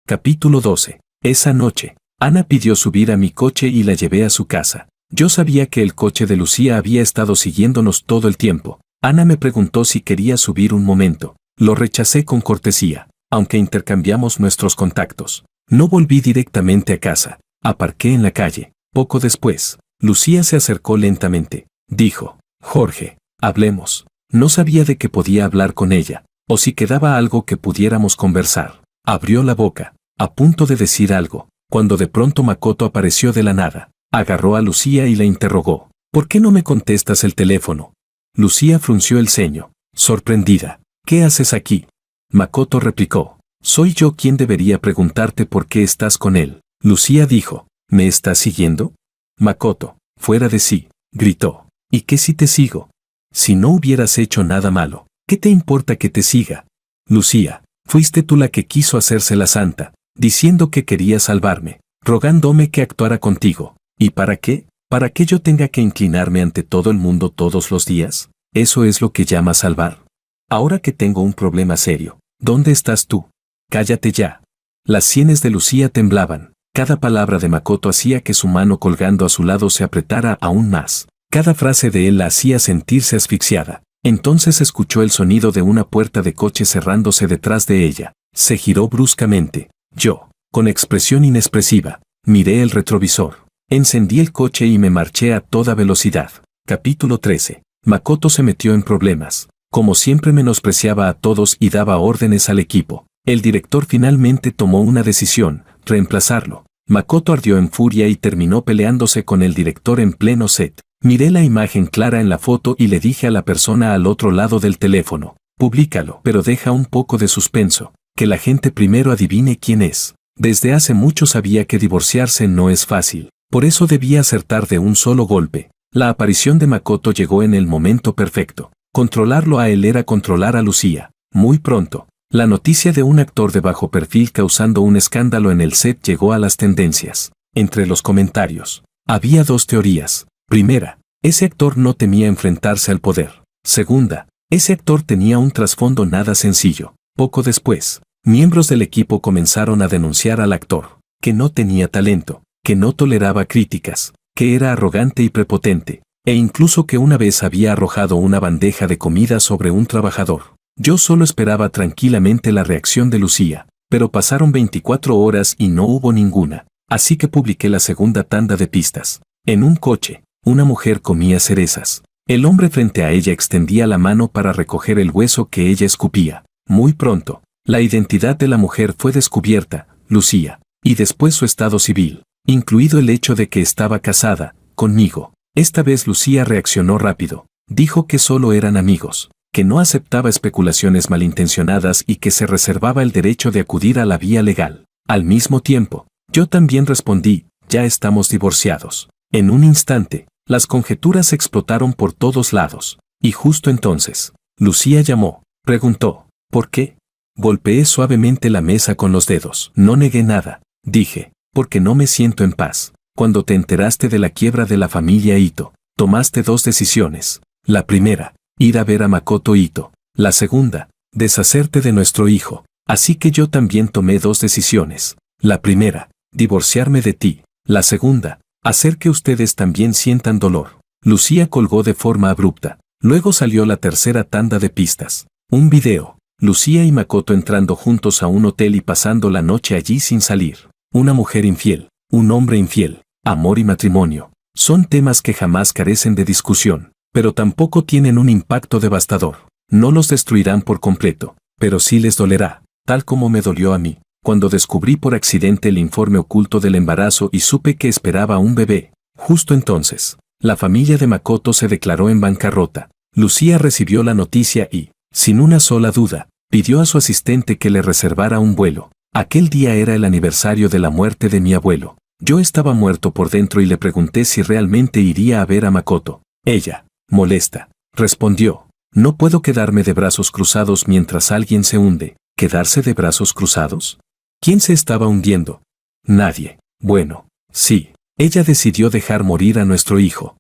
Capítulo 12. Esa noche, Ana pidió subir a mi coche y la llevé a su casa. Yo sabía que el coche de Lucía había estado siguiéndonos todo el tiempo. Ana me preguntó si quería subir un momento. Lo rechacé con cortesía, aunque intercambiamos nuestros contactos. No volví directamente a casa. Aparqué en la calle. Poco después, Lucía se acercó lentamente. Dijo, Jorge, hablemos. No sabía de qué podía hablar con ella, o si quedaba algo que pudiéramos conversar. Abrió la boca, a punto de decir algo, cuando de pronto Makoto apareció de la nada. Agarró a Lucía y la interrogó. ¿Por qué no me contestas el teléfono? Lucía frunció el ceño, sorprendida. ¿Qué haces aquí? Makoto replicó. Soy yo quien debería preguntarte por qué estás con él. Lucía dijo. ¿Me estás siguiendo? Makoto, fuera de sí, gritó. ¿Y qué si te sigo? Si no hubieras hecho nada malo, ¿qué te importa que te siga? Lucía, fuiste tú la que quiso hacerse la santa, diciendo que quería salvarme, rogándome que actuara contigo. ¿Y para qué? ¿Para que yo tenga que inclinarme ante todo el mundo todos los días? ¿Eso es lo que llamas salvar? Ahora que tengo un problema serio, ¿dónde estás tú? Cállate ya. Las sienes de Lucía temblaban. Cada palabra de Makoto hacía que su mano colgando a su lado se apretara aún más. Cada frase de él la hacía sentirse asfixiada. Entonces escuchó el sonido de una puerta de coche cerrándose detrás de ella. Se giró bruscamente. Yo, con expresión inexpresiva, miré el retrovisor. Encendí el coche y me marché a toda velocidad. Capítulo 13. Makoto se metió en problemas. Como siempre menospreciaba a todos y daba órdenes al equipo. El director finalmente tomó una decisión, reemplazarlo. Makoto ardió en furia y terminó peleándose con el director en pleno set. Miré la imagen clara en la foto y le dije a la persona al otro lado del teléfono, públicalo, pero deja un poco de suspenso, que la gente primero adivine quién es. Desde hace mucho sabía que divorciarse no es fácil, por eso debía acertar de un solo golpe. La aparición de Makoto llegó en el momento perfecto. Controlarlo a él era controlar a Lucía. Muy pronto, la noticia de un actor de bajo perfil causando un escándalo en el set llegó a las tendencias. Entre los comentarios, había dos teorías. Primera, ese actor no temía enfrentarse al poder. Segunda, ese actor tenía un trasfondo nada sencillo. Poco después, miembros del equipo comenzaron a denunciar al actor, que no tenía talento, que no toleraba críticas, que era arrogante y prepotente, e incluso que una vez había arrojado una bandeja de comida sobre un trabajador. Yo solo esperaba tranquilamente la reacción de Lucía, pero pasaron 24 horas y no hubo ninguna, así que publiqué la segunda tanda de pistas. En un coche, una mujer comía cerezas. El hombre frente a ella extendía la mano para recoger el hueso que ella escupía. Muy pronto, la identidad de la mujer fue descubierta, Lucía, y después su estado civil, incluido el hecho de que estaba casada, conmigo. Esta vez Lucía reaccionó rápido. Dijo que solo eran amigos, que no aceptaba especulaciones malintencionadas y que se reservaba el derecho de acudir a la vía legal. Al mismo tiempo, yo también respondí, ya estamos divorciados. En un instante, las conjeturas explotaron por todos lados, y justo entonces, Lucía llamó, preguntó, ¿por qué? Golpeé suavemente la mesa con los dedos. No negué nada, dije, porque no me siento en paz. Cuando te enteraste de la quiebra de la familia Ito, tomaste dos decisiones. La primera, ir a ver a Makoto Ito. La segunda, deshacerte de nuestro hijo. Así que yo también tomé dos decisiones. La primera, divorciarme de ti. La segunda, hacer que ustedes también sientan dolor. Lucía colgó de forma abrupta. Luego salió la tercera tanda de pistas. Un video. Lucía y Makoto entrando juntos a un hotel y pasando la noche allí sin salir. Una mujer infiel, un hombre infiel, amor y matrimonio. Son temas que jamás carecen de discusión, pero tampoco tienen un impacto devastador. No los destruirán por completo, pero sí les dolerá, tal como me dolió a mí, cuando descubrí por accidente el informe oculto del embarazo y supe que esperaba un bebé. Justo entonces, la familia de Makoto se declaró en bancarrota. Lucía recibió la noticia y, sin una sola duda, pidió a su asistente que le reservara un vuelo. Aquel día era el aniversario de la muerte de mi abuelo. Yo estaba muerto por dentro y le pregunté si realmente iría a ver a Makoto. Ella, molesta, respondió, No puedo quedarme de brazos cruzados mientras alguien se hunde. ¿Quedarse de brazos cruzados? ¿Quién se estaba hundiendo? Nadie. Bueno, sí. Ella decidió dejar morir a nuestro hijo.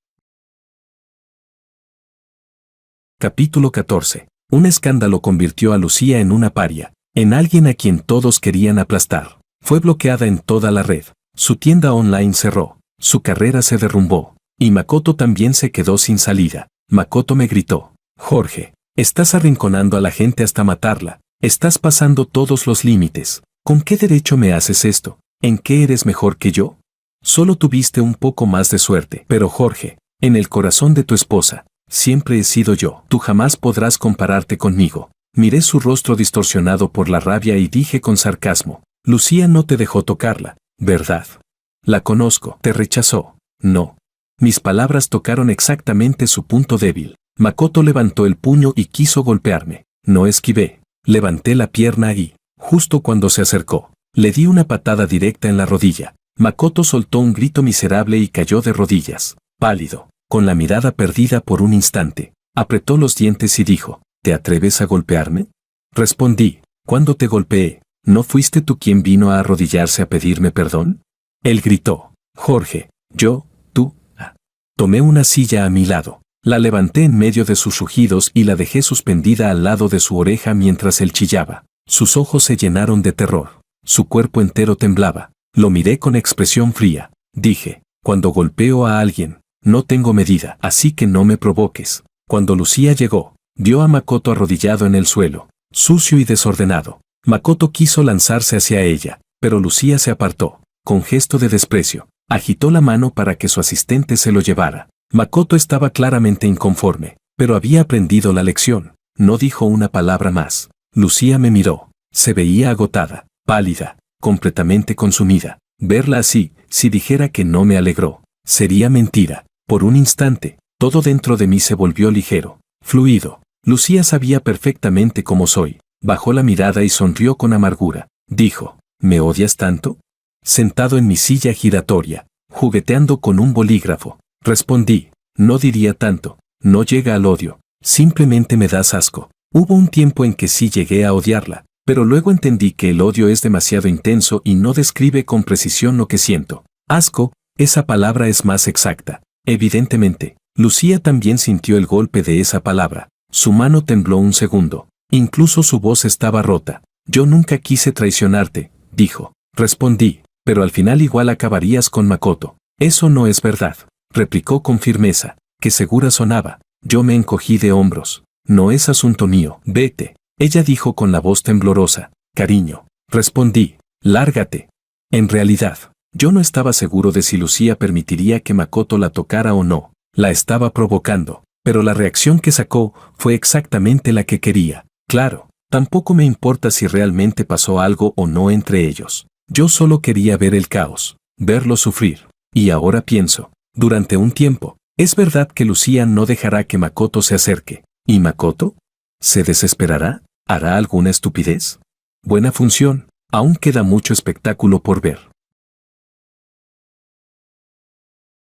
Capítulo 14. Un escándalo convirtió a Lucía en una paria, en alguien a quien todos querían aplastar. Fue bloqueada en toda la red. Su tienda online cerró. Su carrera se derrumbó. Y Makoto también se quedó sin salida. Makoto me gritó: Jorge, estás arrinconando a la gente hasta matarla. Estás pasando todos los límites. ¿Con qué derecho me haces esto? ¿En qué eres mejor que yo? Solo tuviste un poco más de suerte. Pero Jorge, en el corazón de tu esposa, siempre he sido yo. Tú jamás podrás compararte conmigo. Miré su rostro distorsionado por la rabia y dije con sarcasmo: Lucía no te dejó tocarla, ¿verdad? La conozco. ¿Te rechazó? No. Mis palabras tocaron exactamente su punto débil. Makoto levantó el puño y quiso golpearme. No esquivé. Levanté la pierna y, justo cuando se acercó, le di una patada directa en la rodilla. Makoto soltó un grito miserable y cayó de rodillas, pálido, con la mirada perdida por un instante. Apretó los dientes y dijo: ¿Te atreves a golpearme? Respondí: ¿Cuándo te golpeé? ¿No fuiste tú quien vino a arrodillarse a pedirme perdón? Él gritó: Jorge, tú. Tomé una silla a mi lado. La levanté en medio de sus rugidos y la dejé suspendida al lado de su oreja mientras él chillaba. Sus ojos se llenaron de terror. Su cuerpo entero temblaba. Lo miré con expresión fría. Dije: cuando golpeo a alguien, no tengo medida, así que no me provoques. Cuando Lucía llegó, vio a Makoto arrodillado en el suelo, sucio y desordenado. Makoto quiso lanzarse hacia ella, pero Lucía se apartó. Con gesto de desprecio, agitó la mano para que su asistente se lo llevara. Makoto estaba claramente inconforme, pero había aprendido la lección. No dijo una palabra más. Lucía me miró. Se veía agotada, pálida, completamente consumida. Verla así, si dijera que no me alegró, sería mentira. Por un instante, todo dentro de mí se volvió ligero, fluido. Lucía sabía perfectamente cómo soy. Bajó la mirada y sonrió con amargura. Dijo: ¿me odias tanto? Sentado en mi silla giratoria, jugueteando con un bolígrafo, respondí: no diría tanto, no llega al odio, simplemente me das asco. Hubo un tiempo en que sí llegué a odiarla, pero luego entendí que el odio es demasiado intenso y no describe con precisión lo que siento. Asco, esa palabra es más exacta. Evidentemente, Lucía también sintió el golpe de esa palabra. Su mano tembló un segundo, incluso su voz estaba rota. Yo nunca quise traicionarte, dijo. Respondí: pero al final igual acabarías con Makoto. Eso no es verdad, replicó con firmeza. Qué segura sonaba. Yo me encogí de hombros. No es asunto mío. Vete. Ella dijo con la voz temblorosa. Cariño. Respondí: lárgate. En realidad, yo no estaba seguro de si Lucía permitiría que Makoto la tocara o no. La estaba provocando, pero la reacción que sacó fue exactamente la que quería. Claro, tampoco me importa si realmente pasó algo o no entre ellos. Yo solo quería ver el caos, verlo sufrir. Y ahora pienso, durante un tiempo, es verdad que Lucía no dejará que Makoto se acerque. ¿Y Makoto? ¿Se desesperará? ¿Hará alguna estupidez? Buena función, aún queda mucho espectáculo por ver.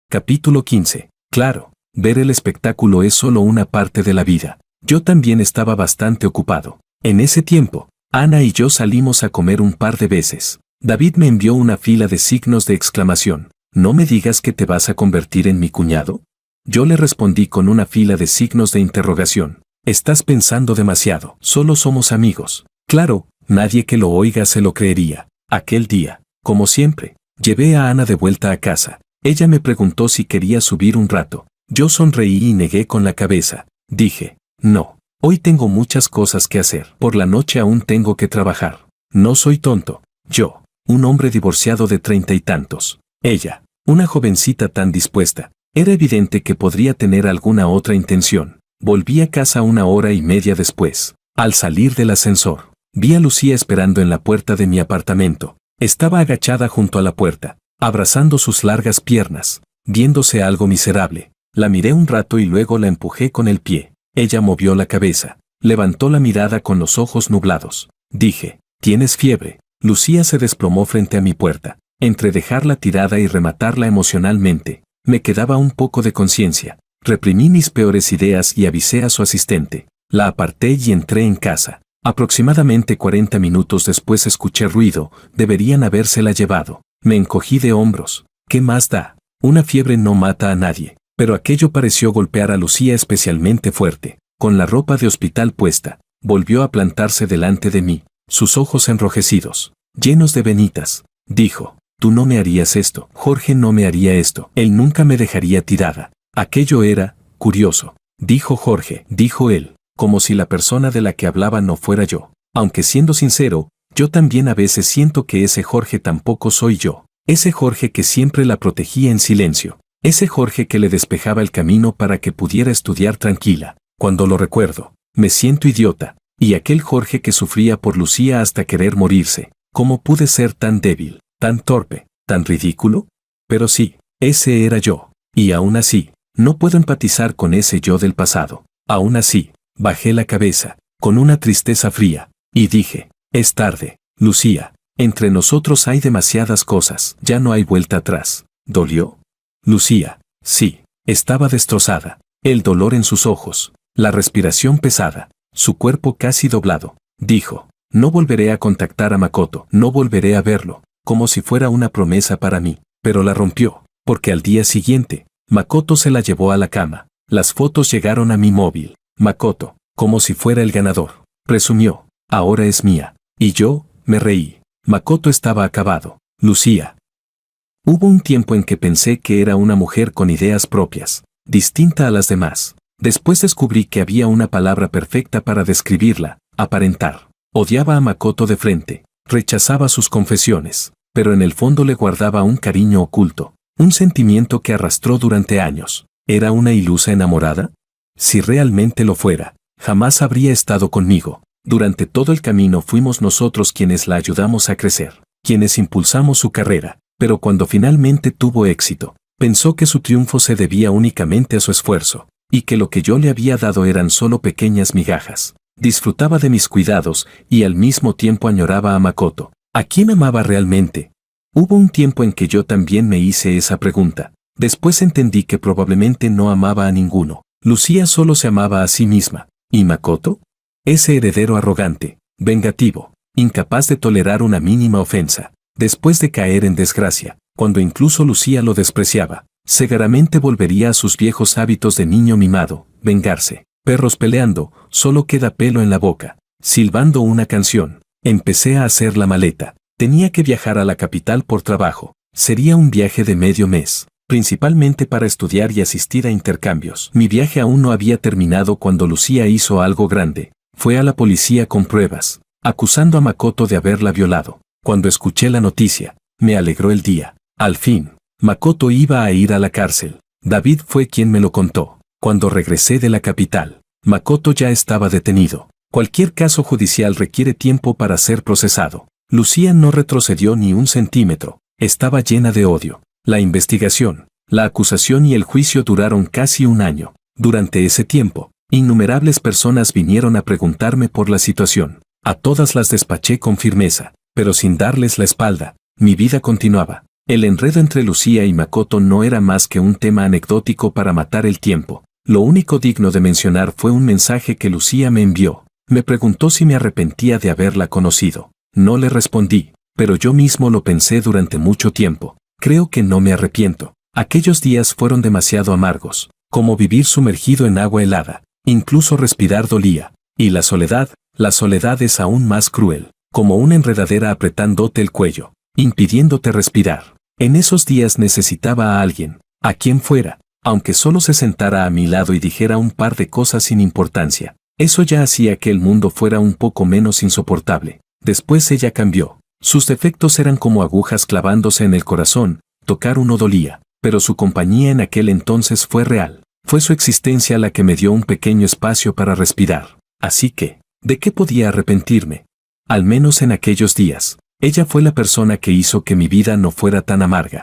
Capítulo 15. Claro, ver el espectáculo es solo una parte de la vida. Yo también estaba bastante ocupado. En ese tiempo, Ana y yo salimos a comer un par de veces. David me envió una fila de signos de exclamación. ¿No me digas que te vas a convertir en mi cuñado? Yo le respondí con una fila de signos de interrogación. Estás pensando demasiado. Solo somos amigos. Claro, nadie que lo oiga se lo creería. Aquel día, como siempre, llevé a Ana de vuelta a casa. Ella me preguntó si quería subir un rato. Yo sonreí y negué con la cabeza. Dije: no, hoy tengo muchas cosas que hacer. Por la noche aún tengo que trabajar. No soy tonto. Yo, un hombre divorciado de 30 y tantos. Ella, una jovencita tan dispuesta. Era evidente que podría tener alguna otra intención. Volví a casa 1 hora y media después. Al salir del ascensor, vi a Lucía esperando en la puerta de mi apartamento. Estaba agachada junto a la puerta, abrazando sus largas piernas, viéndose algo miserable. La miré un rato y luego la empujé con el pie. Ella movió la cabeza, levantó la mirada con los ojos nublados. Dije: ¿tienes fiebre? Lucía se desplomó frente a mi puerta. Entre dejarla tirada y rematarla emocionalmente, me quedaba un poco de conciencia. Reprimí mis peores ideas y avisé a su asistente. La aparté y entré en casa. Aproximadamente 40 minutos después escuché ruido, deberían habérsela llevado. Me encogí de hombros. ¿Qué más da? Una fiebre no mata a nadie. Pero aquello pareció golpear a Lucía especialmente fuerte. Con la ropa de hospital puesta, volvió a plantarse delante de mí, sus ojos enrojecidos, llenos de venitas. Dijo: tú no me harías esto, Jorge no me haría esto, él nunca me dejaría tirada. Aquello era curioso. Dijo Jorge, dijo él, como si la persona de la que hablaba no fuera yo. Aunque siendo sincero, yo también a veces siento que ese Jorge tampoco soy yo. Ese Jorge que siempre la protegía en silencio. Ese Jorge que le despejaba el camino para que pudiera estudiar tranquila. Cuando lo recuerdo, me siento idiota. Y aquel Jorge que sufría por Lucía hasta querer morirse. ¿Cómo pude ser tan débil, tan torpe, tan ridículo? Pero sí, ese era yo. Y aún así, no puedo empatizar con ese yo del pasado. Aún así, bajé la cabeza, con una tristeza fría, y dije: es tarde, Lucía. Entre nosotros hay demasiadas cosas, ya no hay vuelta atrás. ¿Dolió? Lucía, sí, estaba destrozada. El dolor en sus ojos, la respiración pesada, su cuerpo casi doblado. Dijo: no volveré a contactar a Makoto, no volveré a verlo, como si fuera una promesa para mí. Pero la rompió, porque al día siguiente, Makoto se la llevó a la cama. Las fotos llegaron a mi móvil. Makoto, como si fuera el ganador, presumió: ahora es mía. Y yo, me reí. Makoto estaba acabado. Lucía. Hubo un tiempo en que pensé que era una mujer con ideas propias, distinta a las demás. Después descubrí que había una palabra perfecta para describirla: aparentar. Odiaba a Makoto de frente, rechazaba sus confesiones, pero en el fondo le guardaba un cariño oculto, un sentimiento que arrastró durante años. ¿Era una ilusa enamorada? Si realmente lo fuera, jamás habría estado conmigo. Durante todo el camino fuimos nosotros quienes la ayudamos a crecer, quienes impulsamos su carrera, pero cuando finalmente tuvo éxito, pensó que su triunfo se debía únicamente a su esfuerzo, y que lo que yo le había dado eran solo pequeñas migajas. Disfrutaba de mis cuidados y al mismo tiempo añoraba a Makoto. ¿A quién amaba realmente? Hubo un tiempo en que yo también me hice esa pregunta. Después entendí que probablemente no amaba a ninguno. Lucía solo se amaba a sí misma. ¿Y Makoto? Ese heredero arrogante, vengativo, incapaz de tolerar una mínima ofensa. Después de caer en desgracia, cuando incluso Lucía lo despreciaba, segaramente volvería a sus viejos hábitos de niño mimado, vengarse. Perros peleando, solo queda pelo en la boca. Silbando una canción, empecé a hacer la maleta. Tenía que viajar a la capital por trabajo. Sería un viaje de medio mes, principalmente para estudiar y asistir a intercambios. Mi viaje aún no había terminado cuando Lucía hizo algo grande. Fue a la policía con pruebas, acusando a Makoto de haberla violado. Cuando escuché la noticia, me alegró el día. Al fin, Makoto iba a ir a la cárcel. David fue quien me lo contó. Cuando regresé de la capital, Makoto ya estaba detenido. Cualquier caso judicial requiere tiempo para ser procesado. Lucía no retrocedió ni un centímetro. Estaba llena de odio. La investigación, la acusación y el juicio duraron casi un año. Durante ese tiempo, innumerables personas vinieron a preguntarme por la situación. A todas las despaché con firmeza, pero sin darles la espalda. Mi vida continuaba. El enredo entre Lucía y Makoto no era más que un tema anecdótico para matar el tiempo. Lo único digno de mencionar fue un mensaje que Lucía me envió. Me preguntó si me arrepentía de haberla conocido. No le respondí, pero yo mismo lo pensé durante mucho tiempo. Creo que no me arrepiento. Aquellos días fueron demasiado amargos, como vivir sumergido en agua helada. Incluso respirar dolía. Y la soledad es aún más cruel, como una enredadera apretándote el cuello, impidiéndote respirar. En esos días necesitaba a alguien, a quien fuera, aunque solo se sentara a mi lado y dijera un par de cosas sin importancia. Eso ya hacía que el mundo fuera un poco menos insoportable. Después ella cambió. Sus defectos eran como agujas clavándose en el corazón. Tocar uno dolía, pero su compañía en aquel entonces fue real. Fue su existencia la que me dio un pequeño espacio para respirar. Así que, ¿de qué podía arrepentirme? Al menos en aquellos días, ella fue la persona que hizo que mi vida no fuera tan amarga.